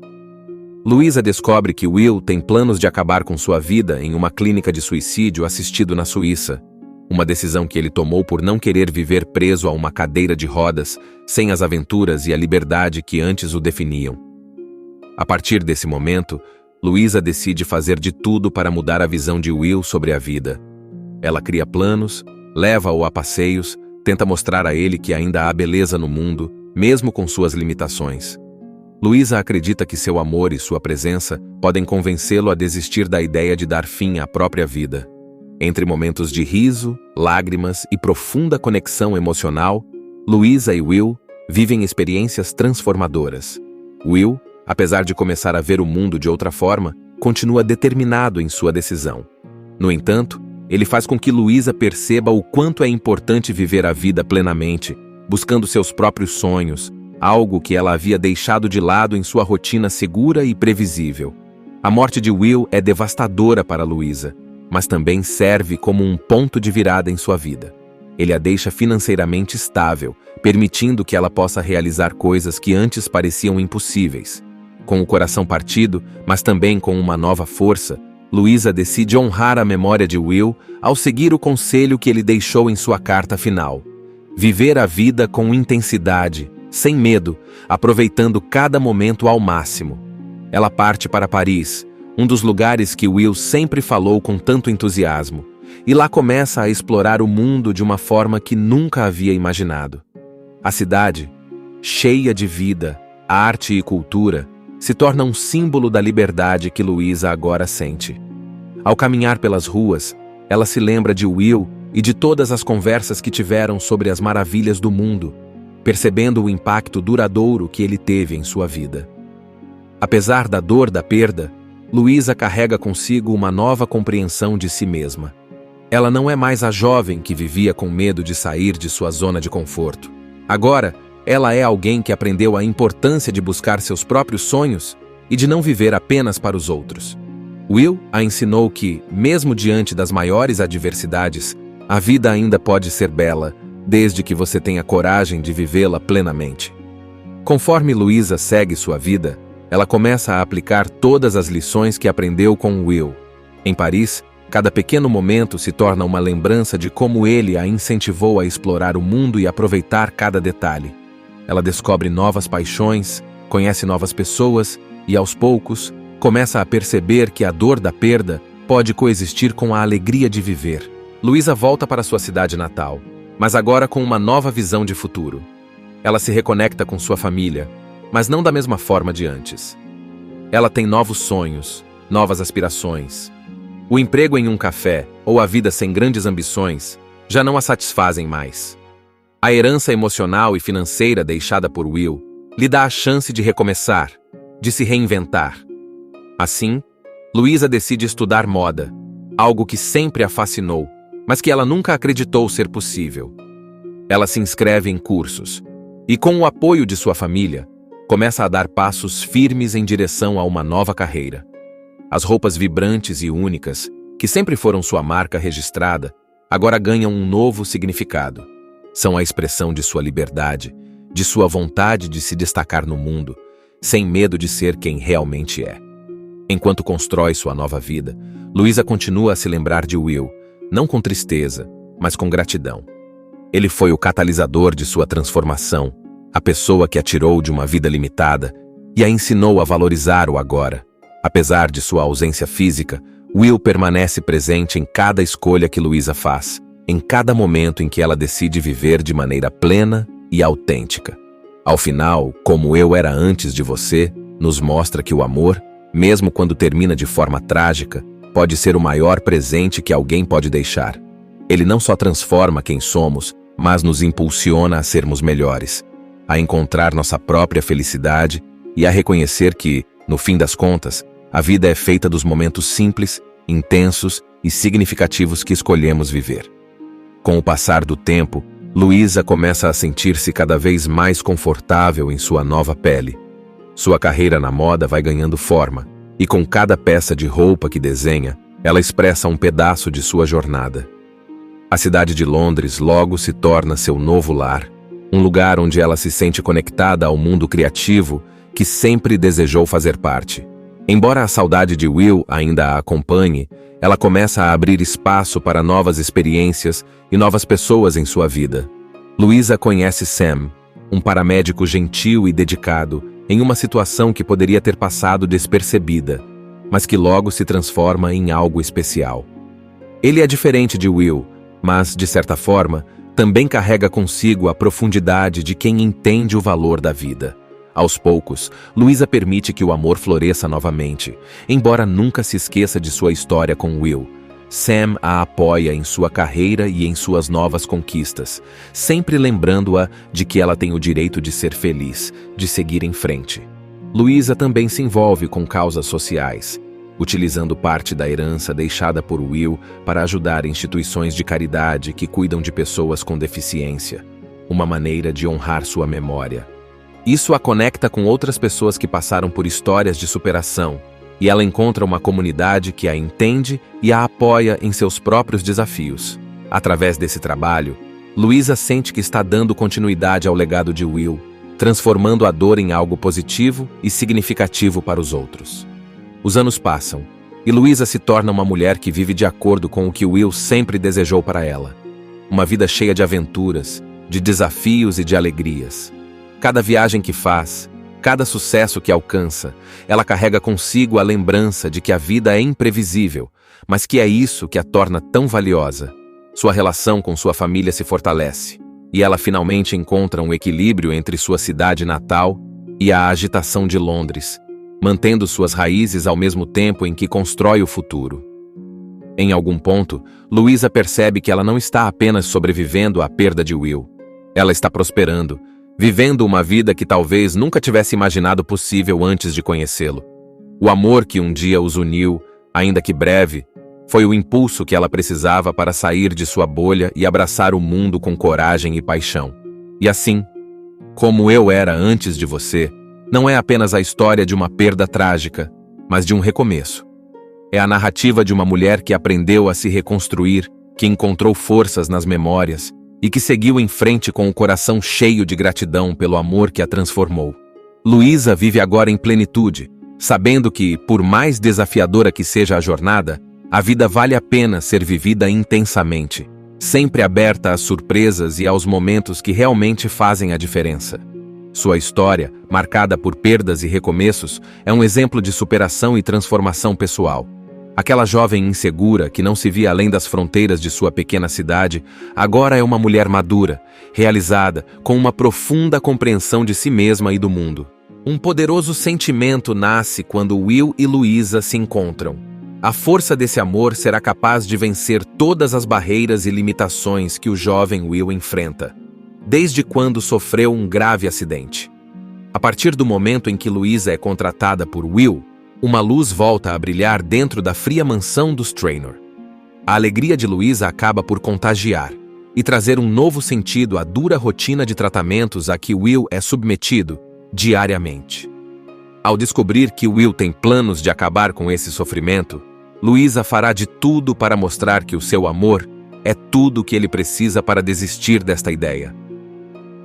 Louisa descobre que Will tem planos de acabar com sua vida em uma clínica de suicídio assistido na Suíça, uma decisão que ele tomou por não querer viver preso a uma cadeira de rodas, sem as aventuras e a liberdade que antes o definiam. A partir desse momento, Louisa decide fazer de tudo para mudar a visão de Will sobre a vida. Ela cria planos, leva-o a passeios, tenta mostrar a ele que ainda há beleza no mundo, mesmo com suas limitações. Louisa acredita que seu amor e sua presença podem convencê-lo a desistir da ideia de dar fim à própria vida. Entre momentos de riso, lágrimas e profunda conexão emocional, Louisa e Will vivem experiências transformadoras. Will, apesar de começar a ver o mundo de outra forma, continua determinado em sua decisão. No entanto, ele faz com que Louisa perceba o quanto é importante viver a vida plenamente, buscando seus próprios sonhos, algo que ela havia deixado de lado em sua rotina segura e previsível. A morte de Will é devastadora para Louisa, mas também serve como um ponto de virada em sua vida. Ele a deixa financeiramente estável, permitindo que ela possa realizar coisas que antes pareciam impossíveis. Com o coração partido, mas também com uma nova força, Louisa decide honrar a memória de Will ao seguir o conselho que ele deixou em sua carta final: viver a vida com intensidade, sem medo, aproveitando cada momento ao máximo. Ela parte para Paris, um dos lugares que Will sempre falou com tanto entusiasmo, e lá começa a explorar o mundo de uma forma que nunca havia imaginado. A cidade, cheia de vida, arte e cultura, se torna um símbolo da liberdade que Louisa agora sente. Ao caminhar pelas ruas, ela se lembra de Will e de todas as conversas que tiveram sobre as maravilhas do mundo, percebendo o impacto duradouro que ele teve em sua vida. Apesar da dor da perda, Louisa carrega consigo uma nova compreensão de si mesma. Ela não é mais a jovem que vivia com medo de sair de sua zona de conforto. Agora, ela é alguém que aprendeu a importância de buscar seus próprios sonhos e de não viver apenas para os outros. Will a ensinou que, mesmo diante das maiores adversidades, a vida ainda pode ser bela, desde que você tenha coragem de vivê-la plenamente. Conforme Louisa segue sua vida, ela começa a aplicar todas as lições que aprendeu com Will. Em Paris, cada pequeno momento se torna uma lembrança de como ele a incentivou a explorar o mundo e aproveitar cada detalhe. Ela descobre novas paixões, conhece novas pessoas e, aos poucos, começa a perceber que a dor da perda pode coexistir com a alegria de viver. Louisa volta para sua cidade natal, mas agora com uma nova visão de futuro. Ela se reconecta com sua família, mas não da mesma forma de antes. Ela tem novos sonhos, novas aspirações. O emprego em um café ou a vida sem grandes ambições já não a satisfazem mais. A herança emocional e financeira deixada por Will lhe dá a chance de recomeçar, de se reinventar. Assim, Louisa decide estudar moda, algo que sempre a fascinou, mas que ela nunca acreditou ser possível. Ela se inscreve em cursos e, com o apoio de sua família, começa a dar passos firmes em direção a uma nova carreira. As roupas vibrantes e únicas, que sempre foram sua marca registrada, agora ganham um novo significado. São a expressão de sua liberdade, de sua vontade de se destacar no mundo, sem medo de ser quem realmente é. Enquanto constrói sua nova vida, Louisa continua a se lembrar de Will, não com tristeza, mas com gratidão. Ele foi o catalisador de sua transformação, a pessoa que a tirou de uma vida limitada e a ensinou a valorizar o agora. Apesar de sua ausência física, Will permanece presente em cada escolha que Louisa faz, em cada momento em que ela decide viver de maneira plena e autêntica. Ao final, Como Eu Era Antes de Você, nos mostra que o amor, mesmo quando termina de forma trágica, pode ser o maior presente que alguém pode deixar. Ele não só transforma quem somos, mas nos impulsiona a sermos melhores, a encontrar nossa própria felicidade e a reconhecer que, no fim das contas, a vida é feita dos momentos simples, intensos e significativos que escolhemos viver. Com o passar do tempo, Louisa começa a sentir-se cada vez mais confortável em sua nova pele. Sua carreira na moda vai ganhando forma, e com cada peça de roupa que desenha, ela expressa um pedaço de sua jornada. A cidade de Londres logo se torna seu novo lar, um lugar onde ela se sente conectada ao mundo criativo que sempre desejou fazer parte. Embora a saudade de Will ainda a acompanhe, ela começa a abrir espaço para novas experiências e novas pessoas em sua vida. Louisa conhece Sam, um paramédico gentil e dedicado, em uma situação que poderia ter passado despercebida, mas que logo se transforma em algo especial. Ele é diferente de Will, mas, de certa forma, também carrega consigo a profundidade de quem entende o valor da vida. Aos poucos, Louisa permite que o amor floresça novamente, embora nunca se esqueça de sua história com Will. Sam a apoia em sua carreira e em suas novas conquistas, sempre lembrando-a de que ela tem o direito de ser feliz, de seguir em frente. Louisa também se envolve com causas sociais, utilizando parte da herança deixada por Will para ajudar instituições de caridade que cuidam de pessoas com deficiência, uma maneira de honrar sua memória. Isso a conecta com outras pessoas que passaram por histórias de superação, e ela encontra uma comunidade que a entende e a apoia em seus próprios desafios. Através desse trabalho, Louisa sente que está dando continuidade ao legado de Will, transformando a dor em algo positivo e significativo para os outros. Os anos passam, e Louisa se torna uma mulher que vive de acordo com o que Will sempre desejou para ela. Uma vida cheia de aventuras, de desafios e de alegrias. Cada viagem que faz, cada sucesso que alcança, ela carrega consigo a lembrança de que a vida é imprevisível, mas que é isso que a torna tão valiosa. Sua relação com sua família se fortalece, e ela finalmente encontra um equilíbrio entre sua cidade natal e a agitação de Londres, mantendo suas raízes ao mesmo tempo em que constrói o futuro. Em algum ponto, Louisa percebe que ela não está apenas sobrevivendo à perda de Will. Ela está prosperando, vivendo uma vida que talvez nunca tivesse imaginado possível antes de conhecê-lo. O amor que um dia os uniu, ainda que breve, foi o impulso que ela precisava para sair de sua bolha e abraçar o mundo com coragem e paixão. E assim, Como Eu Era Antes de Você, não é apenas a história de uma perda trágica, mas de um recomeço. É a narrativa de uma mulher que aprendeu a se reconstruir, que encontrou forças nas memórias e que seguiu em frente com o coração cheio de gratidão pelo amor que a transformou. Louisa vive agora em plenitude, sabendo que, por mais desafiadora que seja a jornada, a vida vale a pena ser vivida intensamente, sempre aberta às surpresas e aos momentos que realmente fazem a diferença. Sua história, marcada por perdas e recomeços, é um exemplo de superação e transformação pessoal. Aquela jovem insegura que não se via além das fronteiras de sua pequena cidade, agora é uma mulher madura, realizada, com uma profunda compreensão de si mesma e do mundo. Um poderoso sentimento nasce quando Will e Louisa se encontram. A força desse amor será capaz de vencer todas as barreiras e limitações que o jovem Will enfrenta, desde quando sofreu um grave acidente. A partir do momento em que Louisa é contratada por Will, uma luz volta a brilhar dentro da fria mansão dos Traynor. A alegria de Louisa acaba por contagiar e trazer um novo sentido à dura rotina de tratamentos a que Will é submetido diariamente. Ao descobrir que Will tem planos de acabar com esse sofrimento, Louisa fará de tudo para mostrar que o seu amor é tudo o que ele precisa para desistir desta ideia.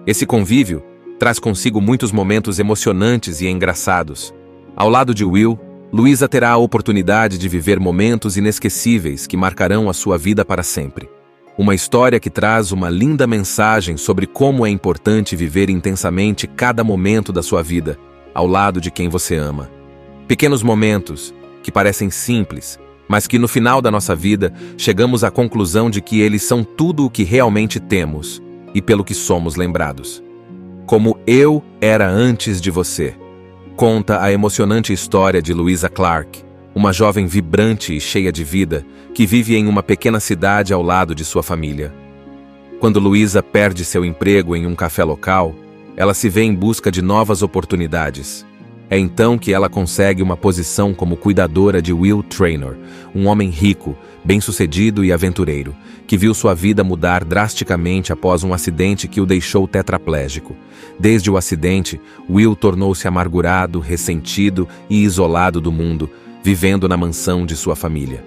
Esse convívio traz consigo muitos momentos emocionantes e engraçados. Ao lado de Will, Louisa terá a oportunidade de viver momentos inesquecíveis que marcarão a sua vida para sempre. Uma história que traz uma linda mensagem sobre como é importante viver intensamente cada momento da sua vida, ao lado de quem você ama. Pequenos momentos que parecem simples, mas que no final da nossa vida chegamos à conclusão de que eles são tudo o que realmente temos e pelo que somos lembrados. Como Eu Era Antes de Você, conta a emocionante história de Louisa Clark, uma jovem vibrante e cheia de vida que vive em uma pequena cidade ao lado de sua família. Quando Louisa perde seu emprego em um café local, ela se vê em busca de novas oportunidades. É então que ela consegue uma posição como cuidadora de Will Traynor, um homem rico, bem-sucedido e aventureiro, que viu sua vida mudar drasticamente após um acidente que o deixou tetraplégico. Desde o acidente, Will tornou-se amargurado, ressentido e isolado do mundo, vivendo na mansão de sua família.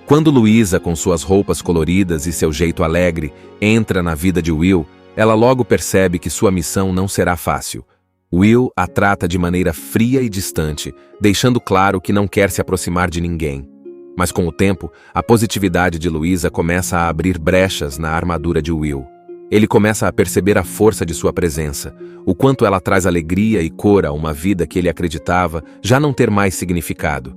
Quando Louisa, com suas roupas coloridas e seu jeito alegre, entra na vida de Will, ela logo percebe que sua missão não será fácil. Will a trata de maneira fria e distante, deixando claro que não quer se aproximar de ninguém. Mas com o tempo, a positividade de Louisa começa a abrir brechas na armadura de Will. Ele começa a perceber a força de sua presença, o quanto ela traz alegria e cor a uma vida que ele acreditava já não ter mais significado.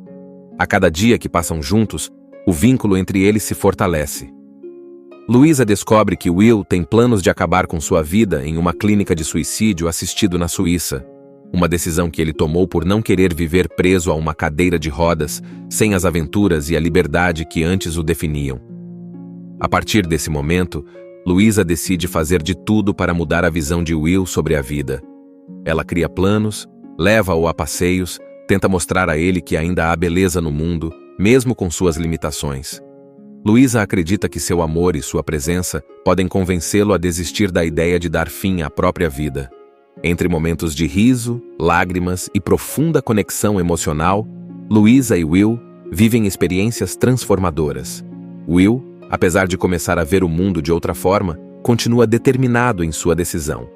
A cada dia que passam juntos, o vínculo entre eles se fortalece. Louisa descobre que Will tem planos de acabar com sua vida em uma clínica de suicídio assistido na Suíça, uma decisão que ele tomou por não querer viver preso a uma cadeira de rodas, sem as aventuras e a liberdade que antes o definiam. A partir desse momento, Louisa decide fazer de tudo para mudar a visão de Will sobre a vida. Ela cria planos, leva-o a passeios, tenta mostrar a ele que ainda há beleza no mundo, mesmo com suas limitações. Louisa acredita que seu amor e sua presença podem convencê-lo a desistir da ideia de dar fim à própria vida. Entre momentos de riso, lágrimas e profunda conexão emocional, Louisa e Will vivem experiências transformadoras. Will, apesar de começar a ver o mundo de outra forma, continua determinado em sua decisão.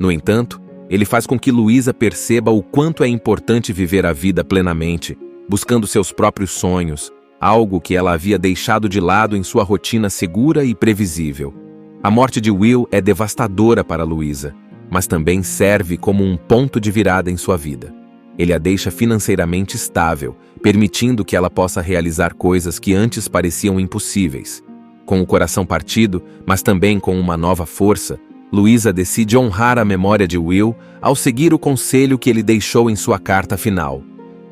No entanto, ele faz com que Louisa perceba o quanto é importante viver a vida plenamente, buscando seus próprios sonhos, algo que ela havia deixado de lado em sua rotina segura e previsível. A morte de Will é devastadora para Louisa, mas também serve como um ponto de virada em sua vida. Ele a deixa financeiramente estável, permitindo que ela possa realizar coisas que antes pareciam impossíveis. Com o coração partido, mas também com uma nova força, Louisa decide honrar a memória de Will ao seguir o conselho que ele deixou em sua carta final.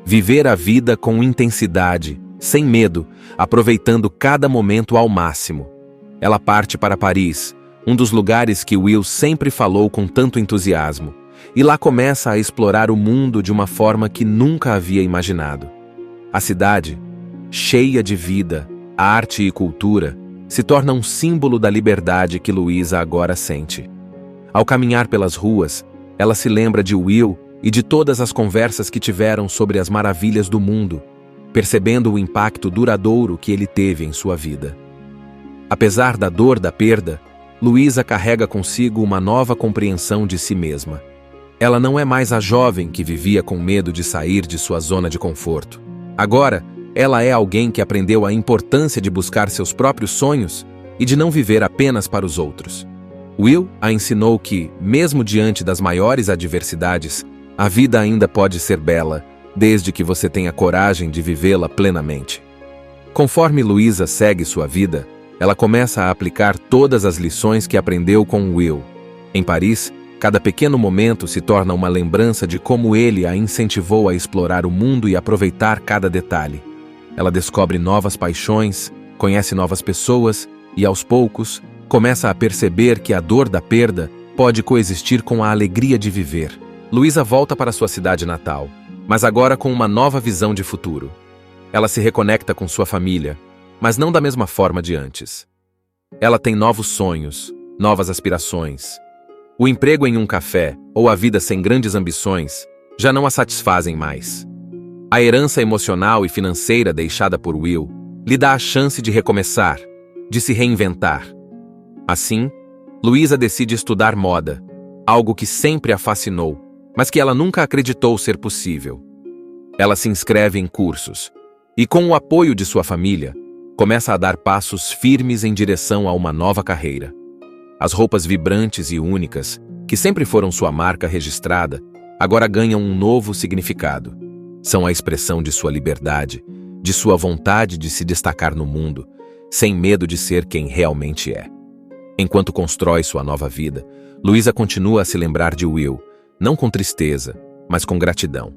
Viver a vida com intensidade, sem medo, aproveitando cada momento ao máximo. Ela parte para Paris, um dos lugares que Will sempre falou com tanto entusiasmo, e lá começa a explorar o mundo de uma forma que nunca havia imaginado. A cidade, cheia de vida, arte e cultura, se torna um símbolo da liberdade que Louisa agora sente. Ao caminhar pelas ruas, ela se lembra de Will e de todas as conversas que tiveram sobre as maravilhas do mundo, percebendo o impacto duradouro que ele teve em sua vida. Apesar da dor da perda, Louisa carrega consigo uma nova compreensão de si mesma. Ela não é mais a jovem que vivia com medo de sair de sua zona de conforto. Agora, ela é alguém que aprendeu a importância de buscar seus próprios sonhos e de não viver apenas para os outros. Will a ensinou que, mesmo diante das maiores adversidades, a vida ainda pode ser bela, desde que você tenha coragem de vivê-la plenamente. Conforme Louisa segue sua vida, ela começa a aplicar todas as lições que aprendeu com Will. Em Paris, cada pequeno momento se torna uma lembrança de como ele a incentivou a explorar o mundo e aproveitar cada detalhe. Ela descobre novas paixões, conhece novas pessoas e, aos poucos, começa a perceber que a dor da perda pode coexistir com a alegria de viver. Louisa volta para sua cidade natal, mas agora com uma nova visão de futuro. Ela se reconecta com sua família, mas não da mesma forma de antes. Ela tem novos sonhos, novas aspirações. O emprego em um café ou a vida sem grandes ambições já não a satisfazem mais. A herança emocional e financeira deixada por Will lhe dá a chance de recomeçar, de se reinventar. Assim, Louisa decide estudar moda, algo que sempre a fascinou, mas que ela nunca acreditou ser possível. Ela se inscreve em cursos e, com o apoio de sua família, começa a dar passos firmes em direção a uma nova carreira. As roupas vibrantes e únicas, que sempre foram sua marca registrada, agora ganham um novo significado. São a expressão de sua liberdade, de sua vontade de se destacar no mundo, sem medo de ser quem realmente é. Enquanto constrói sua nova vida, Louisa continua a se lembrar de Will, não com tristeza, mas com gratidão.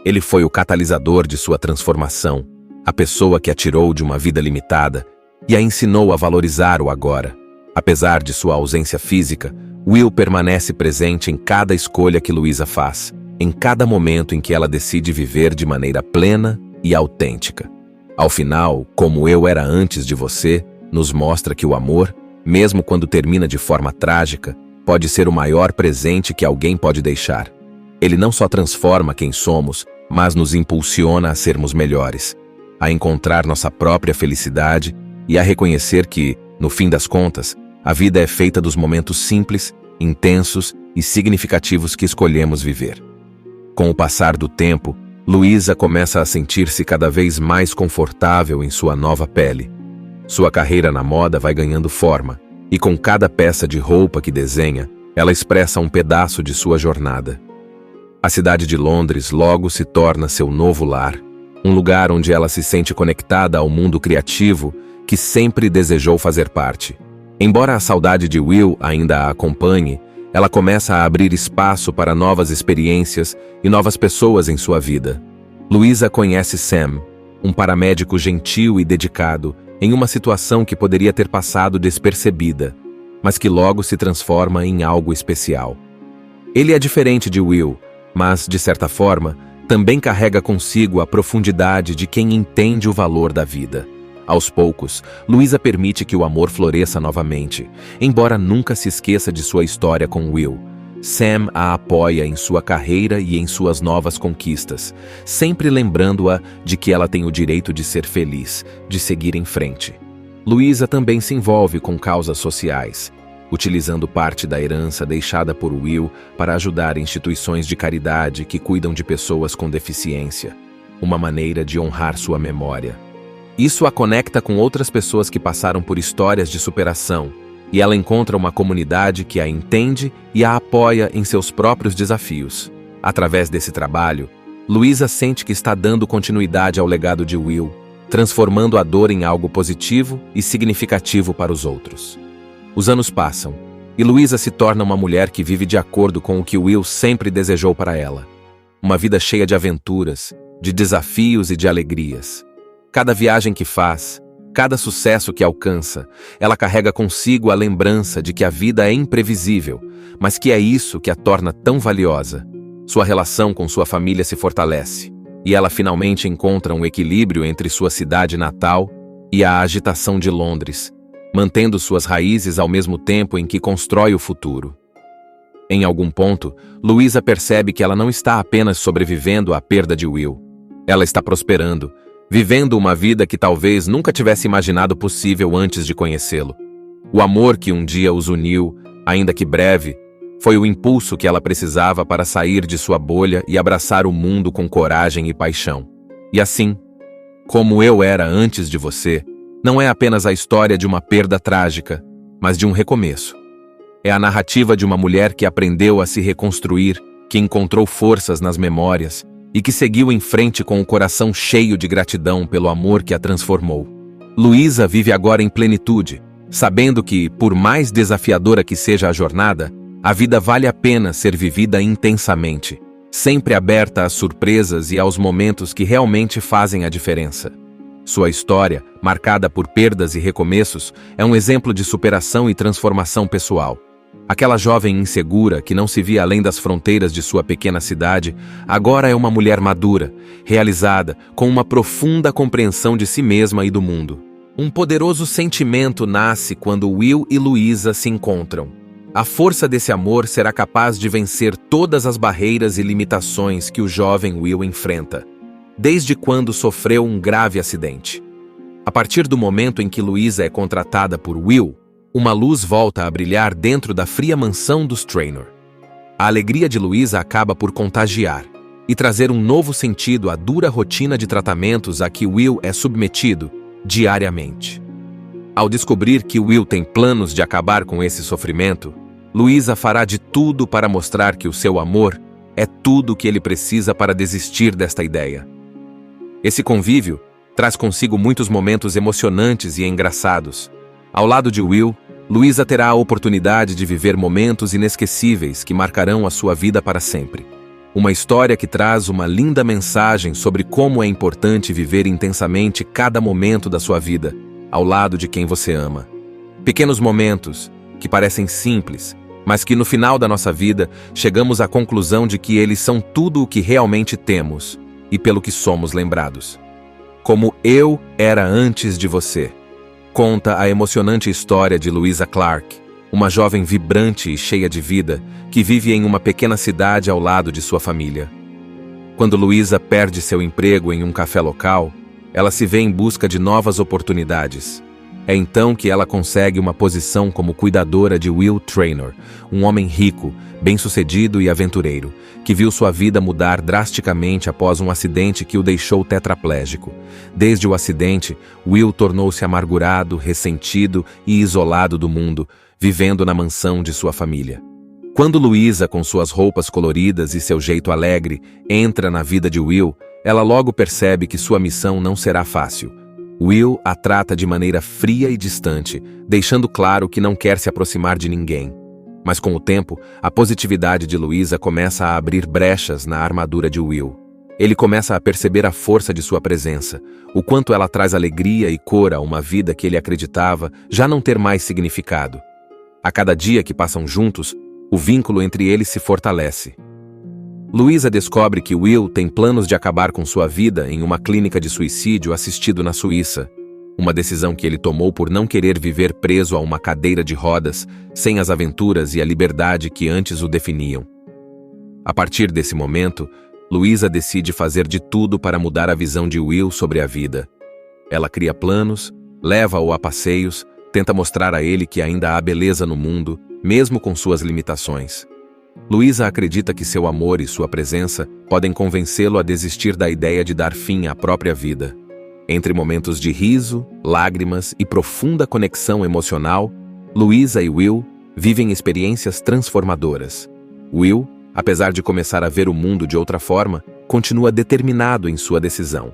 Ele foi o catalisador de sua transformação, a pessoa que a tirou de uma vida limitada e a ensinou a valorizar o agora. Apesar de sua ausência física, Will permanece presente em cada escolha que Louisa faz, em cada momento em que ela decide viver de maneira plena e autêntica. Ao final, Como Eu Era Antes de Você, nos mostra que o amor, mesmo quando termina de forma trágica, pode ser o maior presente que alguém pode deixar. Ele não só transforma quem somos, mas nos impulsiona a sermos melhores, a encontrar nossa própria felicidade e a reconhecer que, no fim das contas, a vida é feita dos momentos simples, intensos e significativos que escolhemos viver. Com o passar do tempo, Louisa começa a sentir-se cada vez mais confortável em sua nova pele. Sua carreira na moda vai ganhando forma, e com cada peça de roupa que desenha, ela expressa um pedaço de sua jornada. A cidade de Londres logo se torna seu novo lar, um lugar onde ela se sente conectada ao mundo criativo que sempre desejou fazer parte. Embora a saudade de Will ainda a acompanhe, ela começa a abrir espaço para novas experiências e novas pessoas em sua vida. Louisa conhece Sam, um paramédico gentil e dedicado, em uma situação que poderia ter passado despercebida, mas que logo se transforma em algo especial. Ele é diferente de Will, mas, de certa forma, também carrega consigo a profundidade de quem entende o valor da vida. Aos poucos, Louisa permite que o amor floresça novamente, embora nunca se esqueça de sua história com Will. Sam a apoia em sua carreira e em suas novas conquistas, sempre lembrando-a de que ela tem o direito de ser feliz, de seguir em frente. Louisa também se envolve com causas sociais, utilizando parte da herança deixada por Will para ajudar instituições de caridade que cuidam de pessoas com deficiência, uma maneira de honrar sua memória. Isso a conecta com outras pessoas que passaram por histórias de superação, e ela encontra uma comunidade que a entende e a apoia em seus próprios desafios. Através desse trabalho, Louisa sente que está dando continuidade ao legado de Will, transformando a dor em algo positivo e significativo para os outros. Os anos passam, e Louisa se torna uma mulher que vive de acordo com o que Will sempre desejou para ela. Uma vida cheia de aventuras, de desafios e de alegrias. Cada viagem que faz, cada sucesso que alcança, ela carrega consigo a lembrança de que a vida é imprevisível, mas que é isso que a torna tão valiosa. Sua relação com sua família se fortalece, e ela finalmente encontra um equilíbrio entre sua cidade natal e a agitação de Londres, mantendo suas raízes ao mesmo tempo em que constrói o futuro. Em algum ponto, Louisa percebe que ela não está apenas sobrevivendo à perda de Will. Ela está prosperando, vivendo uma vida que talvez nunca tivesse imaginado possível antes de conhecê-lo. O amor que um dia os uniu, ainda que breve, foi o impulso que ela precisava para sair de sua bolha e abraçar o mundo com coragem e paixão. E assim, Como Eu Era Antes de Você, não é apenas a história de uma perda trágica, mas de um recomeço. É a narrativa de uma mulher que aprendeu a se reconstruir, que encontrou forças nas memórias e que seguiu em frente com o coração cheio de gratidão pelo amor que a transformou. Louisa vive agora em plenitude, sabendo que, por mais desafiadora que seja a jornada, a vida vale a pena ser vivida intensamente, sempre aberta às surpresas e aos momentos que realmente fazem a diferença. Sua história, marcada por perdas e recomeços, é um exemplo de superação e transformação pessoal. Aquela jovem insegura que não se via além das fronteiras de sua pequena cidade, agora é uma mulher madura, realizada, com uma profunda compreensão de si mesma e do mundo. Um poderoso sentimento nasce quando Will e Louisa se encontram. A força desse amor será capaz de vencer todas as barreiras e limitações que o jovem Will enfrenta, desde quando sofreu um grave acidente. A partir do momento em que Louisa é contratada por Will, uma luz volta a brilhar dentro da fria mansão dos Traynor. A alegria de Louisa acaba por contagiar e trazer um novo sentido à dura rotina de tratamentos a que Will é submetido diariamente. Ao descobrir que Will tem planos de acabar com esse sofrimento, Louisa fará de tudo para mostrar que o seu amor é tudo o que ele precisa para desistir desta ideia. Esse convívio traz consigo muitos momentos emocionantes e engraçados. Ao lado de Will, Louisa terá a oportunidade de viver momentos inesquecíveis que marcarão a sua vida para sempre. Uma história que traz uma linda mensagem sobre como é importante viver intensamente cada momento da sua vida, ao lado de quem você ama. Pequenos momentos, que parecem simples, mas que no final da nossa vida chegamos à conclusão de que eles são tudo o que realmente temos e pelo que somos lembrados. Como Eu Era Antes de Você, conta a emocionante história de Louisa Clark, uma jovem vibrante e cheia de vida que vive em uma pequena cidade ao lado de sua família. Quando Louisa perde seu emprego em um café local, ela se vê em busca de novas oportunidades. É então que ela consegue uma posição como cuidadora de Will Traynor, um homem rico, bem-sucedido e aventureiro, que viu sua vida mudar drasticamente após um acidente que o deixou tetraplégico. Desde o acidente, Will tornou-se amargurado, ressentido e isolado do mundo, vivendo na mansão de sua família. Quando Louisa, com suas roupas coloridas e seu jeito alegre, entra na vida de Will, ela logo percebe que sua missão não será fácil. Will a trata de maneira fria e distante, deixando claro que não quer se aproximar de ninguém. Mas com o tempo, a positividade de Louisa começa a abrir brechas na armadura de Will. Ele começa a perceber a força de sua presença, o quanto ela traz alegria e cor a uma vida que ele acreditava já não ter mais significado. A cada dia que passam juntos, o vínculo entre eles se fortalece. Louisa descobre que Will tem planos de acabar com sua vida em uma clínica de suicídio assistido na Suíça. Uma decisão que ele tomou por não querer viver preso a uma cadeira de rodas, sem as aventuras e a liberdade que antes o definiam. A partir desse momento, Louisa decide fazer de tudo para mudar a visão de Will sobre a vida. Ela cria planos, leva-o a passeios, tenta mostrar a ele que ainda há beleza no mundo, mesmo com suas limitações. Louisa acredita que seu amor e sua presença podem convencê-lo a desistir da ideia de dar fim à própria vida. Entre momentos de riso, lágrimas e profunda conexão emocional, Louisa e Will vivem experiências transformadoras. Will, apesar de começar a ver o mundo de outra forma, continua determinado em sua decisão.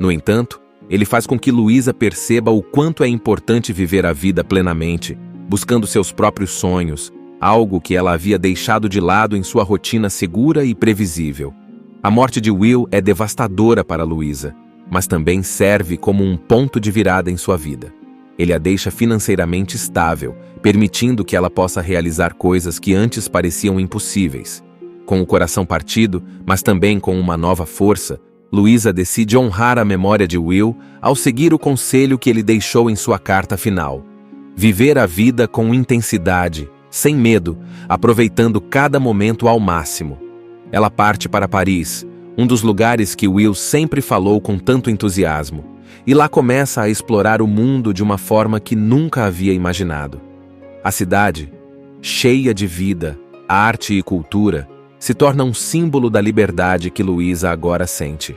No entanto, ele faz com que Louisa perceba o quanto é importante viver a vida plenamente, buscando seus próprios sonhos, algo que ela havia deixado de lado em sua rotina segura e previsível. A morte de Will é devastadora para Louisa, mas também serve como um ponto de virada em sua vida. Ele a deixa financeiramente estável, permitindo que ela possa realizar coisas que antes pareciam impossíveis. Com o coração partido, mas também com uma nova força, Louisa decide honrar a memória de Will ao seguir o conselho que ele deixou em sua carta final. Viver a vida com intensidade, sem medo, aproveitando cada momento ao máximo. Ela parte para Paris, um dos lugares que Will sempre falou com tanto entusiasmo, e lá começa a explorar o mundo de uma forma que nunca havia imaginado. A cidade, cheia de vida, arte e cultura, se torna um símbolo da liberdade que Louisa agora sente.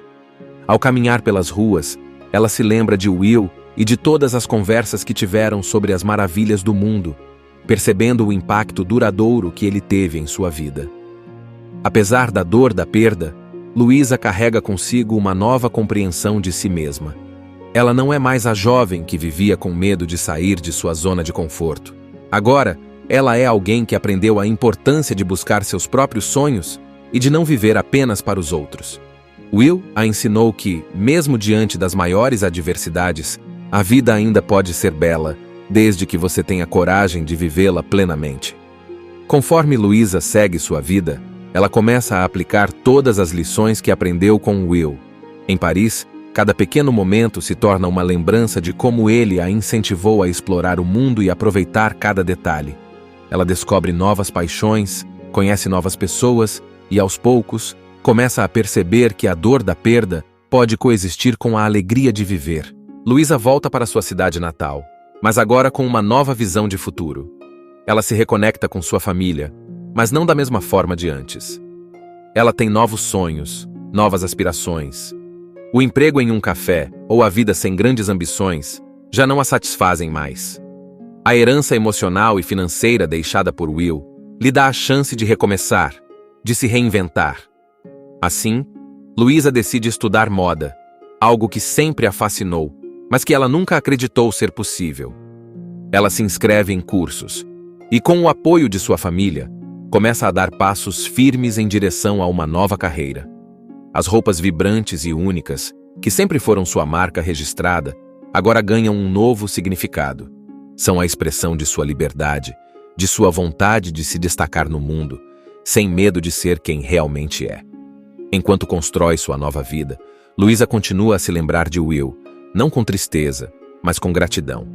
Ao caminhar pelas ruas, ela se lembra de Will e de todas as conversas que tiveram sobre as maravilhas do mundo, percebendo o impacto duradouro que ele teve em sua vida. Apesar da dor da perda, Louisa carrega consigo uma nova compreensão de si mesma. Ela não é mais a jovem que vivia com medo de sair de sua zona de conforto. Agora, ela é alguém que aprendeu a importância de buscar seus próprios sonhos e de não viver apenas para os outros. Will a ensinou que, mesmo diante das maiores adversidades, a vida ainda pode ser bela, desde que você tenha coragem de vivê-la plenamente. Conforme Louisa segue sua vida, ela começa a aplicar todas as lições que aprendeu com Will. Em Paris, cada pequeno momento se torna uma lembrança de como ele a incentivou a explorar o mundo e aproveitar cada detalhe. Ela descobre novas paixões, conhece novas pessoas e, aos poucos, começa a perceber que a dor da perda pode coexistir com a alegria de viver. Louisa volta para sua cidade natal, mas agora com uma nova visão de futuro. Ela se reconecta com sua família, mas não da mesma forma de antes. Ela tem novos sonhos, novas aspirações. O emprego em um café ou a vida sem grandes ambições já não a satisfazem mais. A herança emocional e financeira deixada por Will lhe dá a chance de recomeçar, de se reinventar. Assim, Louisa decide estudar moda, algo que sempre a fascinou, mas que ela nunca acreditou ser possível. Ela se inscreve em cursos e, com o apoio de sua família, começa a dar passos firmes em direção a uma nova carreira. As roupas vibrantes e únicas, que sempre foram sua marca registrada, agora ganham um novo significado. São a expressão de sua liberdade, de sua vontade de se destacar no mundo, sem medo de ser quem realmente é. Enquanto constrói sua nova vida, Louisa continua a se lembrar de Will, não com tristeza, mas com gratidão.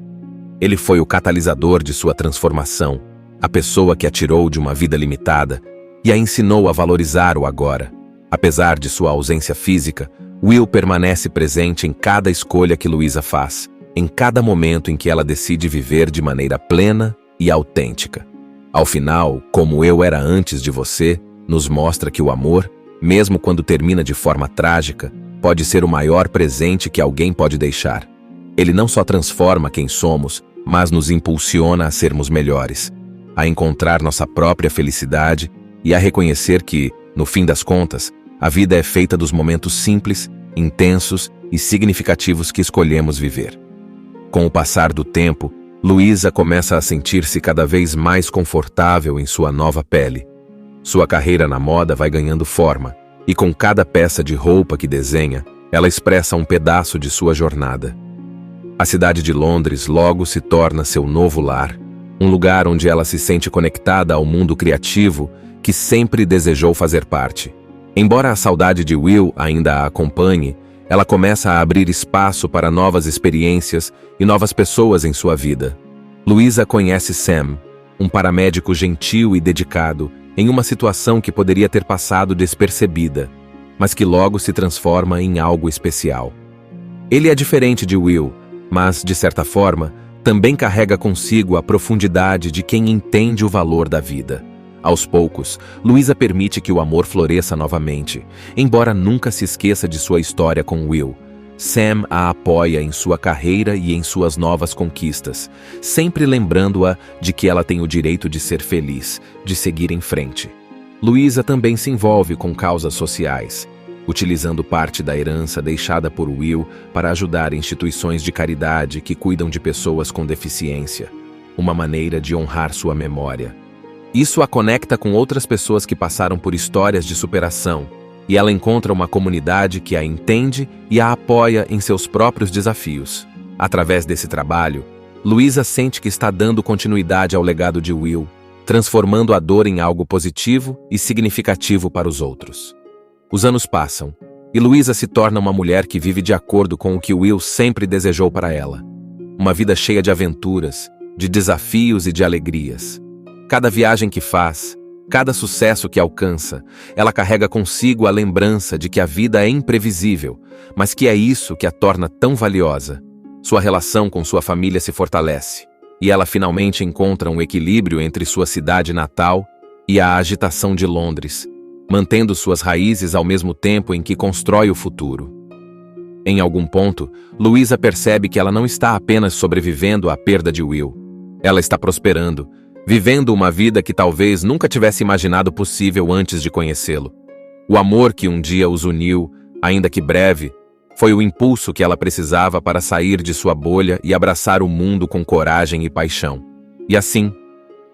Ele foi o catalisador de sua transformação, a pessoa que a tirou de uma vida limitada e a ensinou a valorizar o agora. Apesar de sua ausência física, Will permanece presente em cada escolha que Louisa faz, em cada momento em que ela decide viver de maneira plena e autêntica. Ao final, Como Eu Era Antes de Você, nos mostra que o amor, mesmo quando termina de forma trágica, pode ser o maior presente que alguém pode deixar. Ele não só transforma quem somos, mas nos impulsiona a sermos melhores, a encontrar nossa própria felicidade e a reconhecer que, no fim das contas, a vida é feita dos momentos simples, intensos e significativos que escolhemos viver. Com o passar do tempo, Louisa começa a sentir-se cada vez mais confortável em sua nova pele. Sua carreira na moda vai ganhando forma, e com cada peça de roupa que desenha, ela expressa um pedaço de sua jornada. A cidade de Londres logo se torna seu novo lar, um lugar onde ela se sente conectada ao mundo criativo que sempre desejou fazer parte. Embora a saudade de Will ainda a acompanhe, ela começa a abrir espaço para novas experiências e novas pessoas em sua vida. Louisa conhece Sam, um paramédico gentil e dedicado, em uma situação que poderia ter passado despercebida, mas que logo se transforma em algo especial. Ele é diferente de Will, mas, de certa forma, também carrega consigo a profundidade de quem entende o valor da vida. Aos poucos, Louisa permite que o amor floresça novamente, embora nunca se esqueça de sua história com Will. Sam a apoia em sua carreira e em suas novas conquistas, sempre lembrando-a de que ela tem o direito de ser feliz, de seguir em frente. Louisa também se envolve com causas sociais, utilizando parte da herança deixada por Will para ajudar instituições de caridade que cuidam de pessoas com deficiência, uma maneira de honrar sua memória. Isso a conecta com outras pessoas que passaram por histórias de superação, e ela encontra uma comunidade que a entende e a apoia em seus próprios desafios. Através desse trabalho, Louisa sente que está dando continuidade ao legado de Will, transformando a dor em algo positivo e significativo para os outros. Os anos passam, e Louisa se torna uma mulher que vive de acordo com o que Will sempre desejou para ela. Uma vida cheia de aventuras, de desafios e de alegrias. Cada viagem que faz, cada sucesso que alcança, ela carrega consigo a lembrança de que a vida é imprevisível, mas que é isso que a torna tão valiosa. Sua relação com sua família se fortalece, e ela finalmente encontra um equilíbrio entre sua cidade natal e a agitação de Londres, mantendo suas raízes ao mesmo tempo em que constrói o futuro. Em algum ponto, Louisa percebe que ela não está apenas sobrevivendo à perda de Will. Ela está prosperando, vivendo uma vida que talvez nunca tivesse imaginado possível antes de conhecê-lo. O amor que um dia os uniu, ainda que breve, foi o impulso que ela precisava para sair de sua bolha e abraçar o mundo com coragem e paixão. E assim,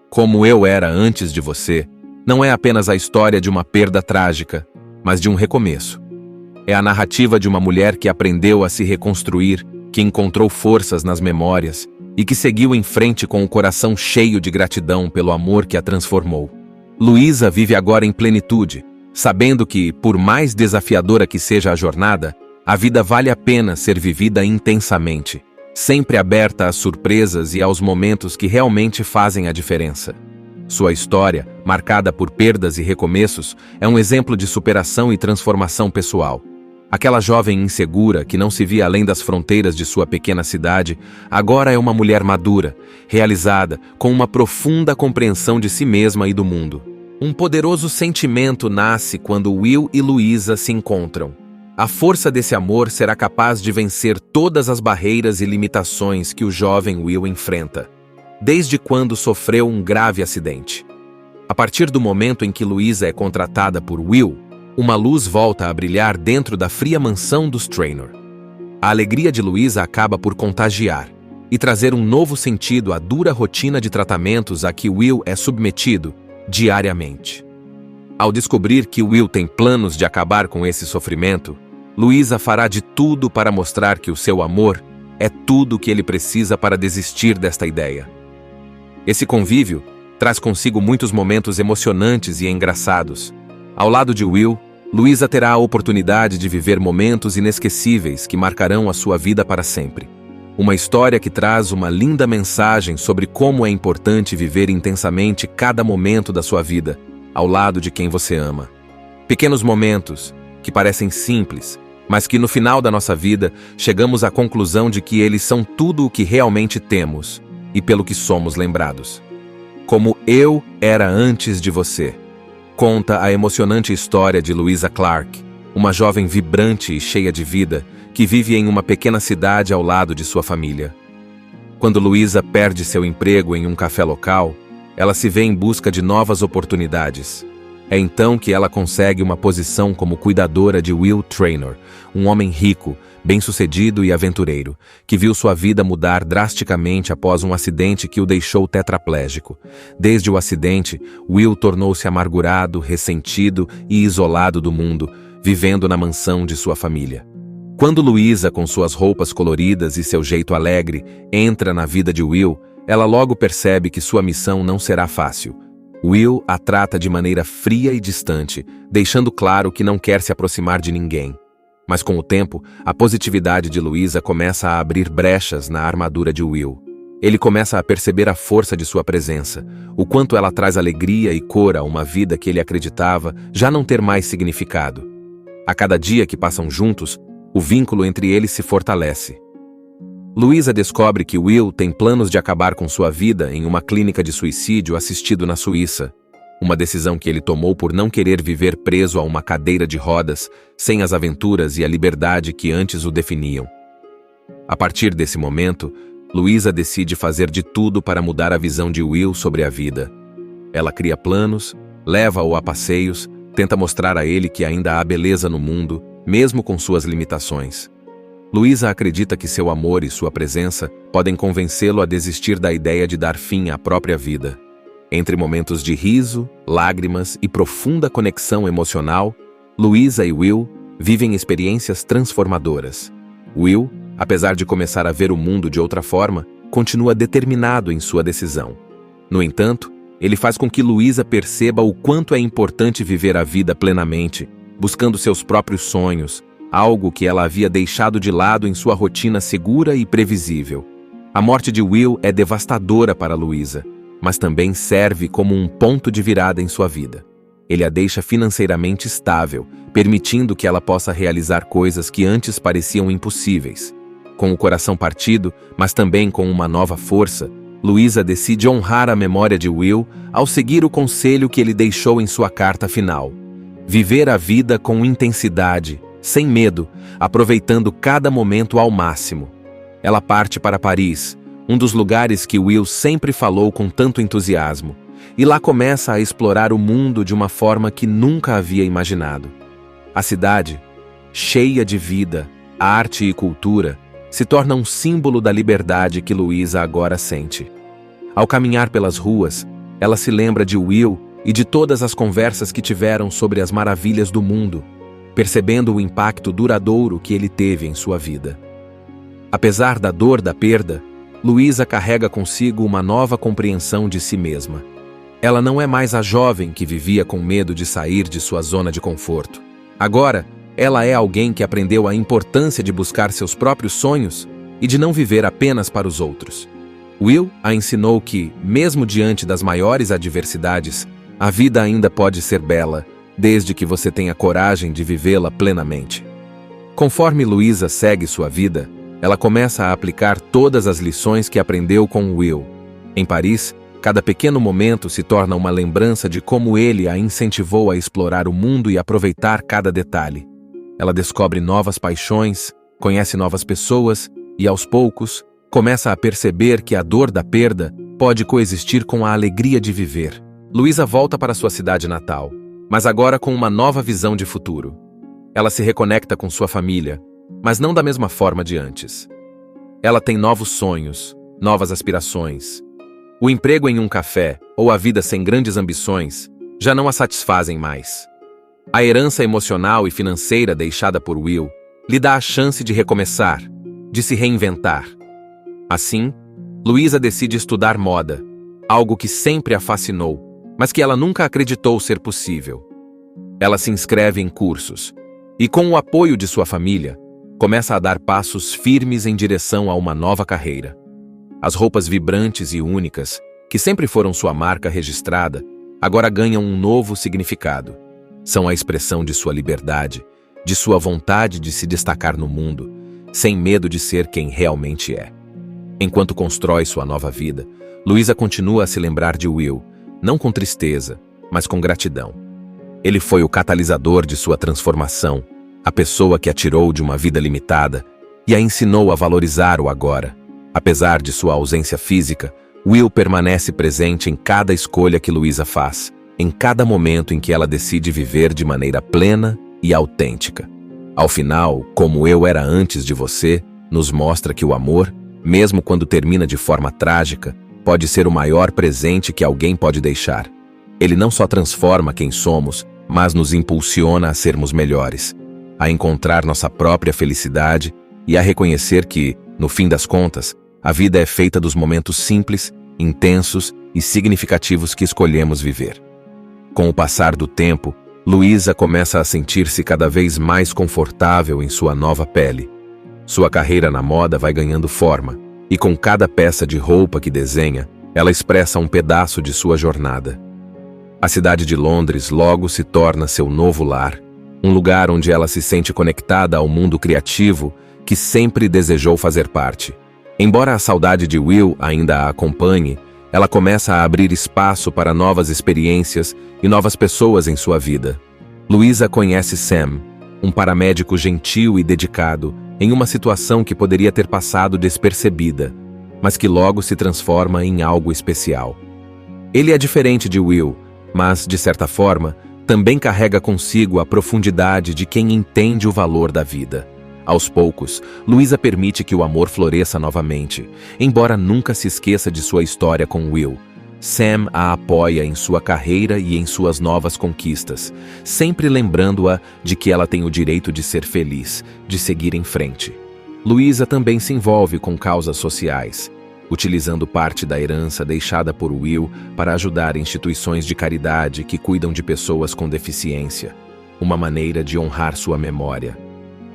Como Eu Era Antes de Você, não é apenas a história de uma perda trágica, mas de um recomeço. É a narrativa de uma mulher que aprendeu a se reconstruir, que encontrou forças nas memórias, e que seguiu em frente com o coração cheio de gratidão pelo amor que a transformou. Louisa vive agora em plenitude, sabendo que, por mais desafiadora que seja a jornada, a vida vale a pena ser vivida intensamente, sempre aberta às surpresas e aos momentos que realmente fazem a diferença. Sua história, marcada por perdas e recomeços, é um exemplo de superação e transformação pessoal. Aquela jovem insegura que não se via além das fronteiras de sua pequena cidade, agora é uma mulher madura, realizada, com uma profunda compreensão de si mesma e do mundo. Um poderoso sentimento nasce quando Will e Louisa se encontram. A força desse amor será capaz de vencer todas as barreiras e limitações que o jovem Will enfrenta, desde quando sofreu um grave acidente. A partir do momento em que Louisa é contratada por Will, uma luz volta a brilhar dentro da fria mansão dos Traynor. A alegria de Louisa acaba por contagiar e trazer um novo sentido à dura rotina de tratamentos a que Will é submetido diariamente. Ao descobrir que Will tem planos de acabar com esse sofrimento, Louisa fará de tudo para mostrar que o seu amor é tudo o que ele precisa para desistir desta ideia. Esse convívio traz consigo muitos momentos emocionantes e engraçados. Ao lado de Will, Louisa terá a oportunidade de viver momentos inesquecíveis que marcarão a sua vida para sempre. Uma história que traz uma linda mensagem sobre como é importante viver intensamente cada momento da sua vida, ao lado de quem você ama. Pequenos momentos, que parecem simples, mas que no final da nossa vida chegamos à conclusão de que eles são tudo o que realmente temos e pelo que somos lembrados. Como Eu Era Antes de Você, conta a emocionante história de Louisa Clark, uma jovem vibrante e cheia de vida que vive em uma pequena cidade ao lado de sua família. Quando Louisa perde seu emprego em um café local, ela se vê em busca de novas oportunidades. É então que ela consegue uma posição como cuidadora de Will Traynor, um homem rico, bem-sucedido e aventureiro, que viu sua vida mudar drasticamente após um acidente que o deixou tetraplégico. Desde o acidente, Will tornou-se amargurado, ressentido e isolado do mundo, vivendo na mansão de sua família. Quando Louisa, com suas roupas coloridas e seu jeito alegre, entra na vida de Will, ela logo percebe que sua missão não será fácil. Will a trata de maneira fria e distante, deixando claro que não quer se aproximar de ninguém. Mas com o tempo, a positividade de Louisa começa a abrir brechas na armadura de Will. Ele começa a perceber a força de sua presença, o quanto ela traz alegria e cor a uma vida que ele acreditava já não ter mais significado. A cada dia que passam juntos, o vínculo entre eles se fortalece. Louisa descobre que Will tem planos de acabar com sua vida em uma clínica de suicídio assistido na Suíça, uma decisão que ele tomou por não querer viver preso a uma cadeira de rodas, sem as aventuras e a liberdade que antes o definiam. A partir desse momento, Louisa decide fazer de tudo para mudar a visão de Will sobre a vida. Ela cria planos, leva-o a passeios, tenta mostrar a ele que ainda há beleza no mundo, mesmo com suas limitações. Louisa acredita que seu amor e sua presença podem convencê-lo a desistir da ideia de dar fim à própria vida. Entre momentos de riso, lágrimas e profunda conexão emocional, Louisa e Will vivem experiências transformadoras. Will, apesar de começar a ver o mundo de outra forma, continua determinado em sua decisão. No entanto, ele faz com que Louisa perceba o quanto é importante viver a vida plenamente, buscando seus próprios sonhos, algo que ela havia deixado de lado em sua rotina segura e previsível. A morte de Will é devastadora para Louisa, mas também serve como um ponto de virada em sua vida. Ele a deixa financeiramente estável, permitindo que ela possa realizar coisas que antes pareciam impossíveis. Com o coração partido, mas também com uma nova força, Louisa decide honrar a memória de Will ao seguir o conselho que ele deixou em sua carta final: viver a vida com intensidade, sem medo, aproveitando cada momento ao máximo. Ela parte para Paris, um dos lugares que Will sempre falou com tanto entusiasmo, e lá começa a explorar o mundo de uma forma que nunca havia imaginado. A cidade, cheia de vida, arte e cultura, se torna um símbolo da liberdade que Louisa agora sente. Ao caminhar pelas ruas, ela se lembra de Will e de todas as conversas que tiveram sobre as maravilhas do mundo, percebendo o impacto duradouro que ele teve em sua vida. Apesar da dor da perda, Louisa carrega consigo uma nova compreensão de si mesma. Ela não é mais a jovem que vivia com medo de sair de sua zona de conforto. Agora, ela é alguém que aprendeu a importância de buscar seus próprios sonhos e de não viver apenas para os outros. Will a ensinou que, mesmo diante das maiores adversidades, a vida ainda pode ser bela, desde que você tenha coragem de vivê-la plenamente. Conforme Louisa segue sua vida, ela começa a aplicar todas as lições que aprendeu com Will. Em Paris, cada pequeno momento se torna uma lembrança de como ele a incentivou a explorar o mundo e aproveitar cada detalhe. Ela descobre novas paixões, conhece novas pessoas e, aos poucos, começa a perceber que a dor da perda pode coexistir com a alegria de viver. Louisa volta para sua cidade natal, mas agora com uma nova visão de futuro. Ela se reconecta com sua família, mas não da mesma forma de antes. Ela tem novos sonhos, novas aspirações. O emprego em um café ou a vida sem grandes ambições já não a satisfazem mais. A herança emocional e financeira deixada por Will lhe dá a chance de recomeçar, de se reinventar. Assim, Louisa decide estudar moda, algo que sempre a fascinou, mas que ela nunca acreditou ser possível. Ela se inscreve em cursos e, com o apoio de sua família, começa a dar passos firmes em direção a uma nova carreira. As roupas vibrantes e únicas, que sempre foram sua marca registrada, agora ganham um novo significado. São a expressão de sua liberdade, de sua vontade de se destacar no mundo, sem medo de ser quem realmente é. Enquanto constrói sua nova vida, Louisa continua a se lembrar de Will, não com tristeza, mas com gratidão. Ele foi o catalisador de sua transformação, a pessoa que a tirou de uma vida limitada e a ensinou a valorizar o agora. Apesar de sua ausência física, Will permanece presente em cada escolha que Louisa faz, em cada momento em que ela decide viver de maneira plena e autêntica. Ao final, Como Eu Era Antes de Você, nos mostra que o amor, mesmo quando termina de forma trágica, pode ser o maior presente que alguém pode deixar. Ele não só transforma quem somos, mas nos impulsiona a sermos melhores, a encontrar nossa própria felicidade e a reconhecer que, no fim das contas, a vida é feita dos momentos simples, intensos e significativos que escolhemos viver. Com o passar do tempo, Luísa começa a sentir-se cada vez mais confortável em sua nova pele. Sua carreira na moda vai ganhando forma, e com cada peça de roupa que desenha, ela expressa um pedaço de sua jornada. A cidade de Londres logo se torna seu novo lar, um lugar onde ela se sente conectada ao mundo criativo que sempre desejou fazer parte. Embora a saudade de Will ainda a acompanhe, ela começa a abrir espaço para novas experiências e novas pessoas em sua vida. Luísa conhece Sam, um paramédico gentil e dedicado, em uma situação que poderia ter passado despercebida, mas que logo se transforma em algo especial. Ele é diferente de Will, mas, de certa forma, também carrega consigo a profundidade de quem entende o valor da vida. Aos poucos, Luísa permite que o amor floresça novamente, embora nunca se esqueça de sua história com Will. Sam a apoia em sua carreira e em suas novas conquistas, sempre lembrando-a de que ela tem o direito de ser feliz, de seguir em frente. Luísa também se envolve com causas sociais, utilizando parte da herança deixada por Will para ajudar instituições de caridade que cuidam de pessoas com deficiência, uma maneira de honrar sua memória.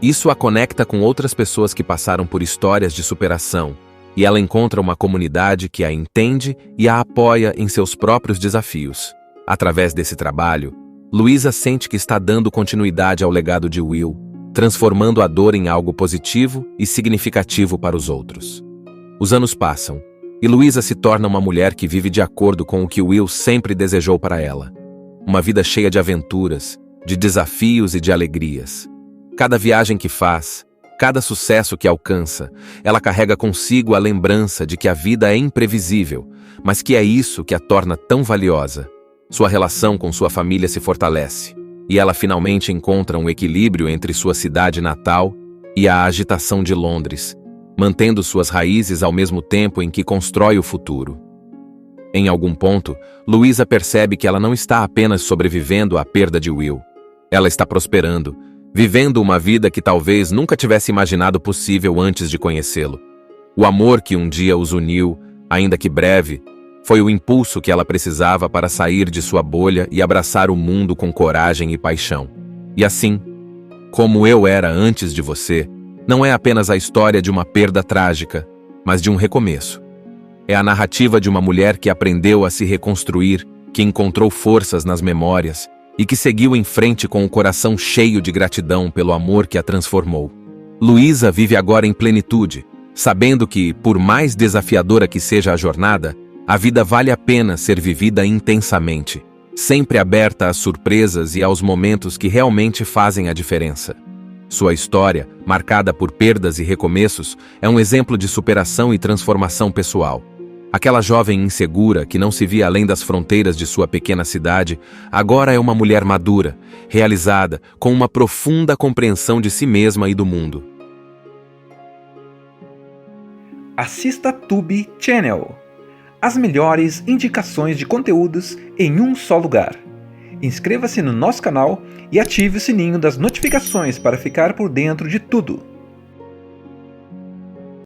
Isso a conecta com outras pessoas que passaram por histórias de superação, e ela encontra uma comunidade que a entende e a apoia em seus próprios desafios. Através desse trabalho, Luísa sente que está dando continuidade ao legado de Will, transformando a dor em algo positivo e significativo para os outros. Os anos passam, e Luísa se torna uma mulher que vive de acordo com o que Will sempre desejou para ela. Uma vida cheia de aventuras, de desafios e de alegrias. Cada viagem que faz, cada sucesso que alcança, ela carrega consigo a lembrança de que a vida é imprevisível, mas que é isso que a torna tão valiosa. Sua relação com sua família se fortalece, e ela finalmente encontra um equilíbrio entre sua cidade natal e a agitação de Londres, mantendo suas raízes ao mesmo tempo em que constrói o futuro. Em algum ponto, Luísa percebe que ela não está apenas sobrevivendo à perda de Will. Ela está prosperando, vivendo uma vida que talvez nunca tivesse imaginado possível antes de conhecê-lo. O amor que um dia os uniu, ainda que breve, foi o impulso que ela precisava para sair de sua bolha e abraçar o mundo com coragem e paixão. E assim, Como Eu Era Antes de Você, não é apenas a história de uma perda trágica, mas de um recomeço. É a narrativa de uma mulher que aprendeu a se reconstruir, que encontrou forças nas memórias, e que seguiu em frente com o coração cheio de gratidão pelo amor que a transformou. Luísa vive agora em plenitude, sabendo que, por mais desafiadora que seja a jornada, a vida vale a pena ser vivida intensamente, sempre aberta às surpresas e aos momentos que realmente fazem a diferença. Sua história, marcada por perdas e recomeços, é um exemplo de superação e transformação pessoal. Aquela jovem insegura que não se via além das fronteiras de sua pequena cidade, agora é uma mulher madura, realizada, com uma profunda compreensão de si mesma e do mundo. Assista Tube Channel. As melhores indicações de conteúdos em um só lugar. Inscreva-se no nosso canal e ative o sininho das notificações para ficar por dentro de tudo.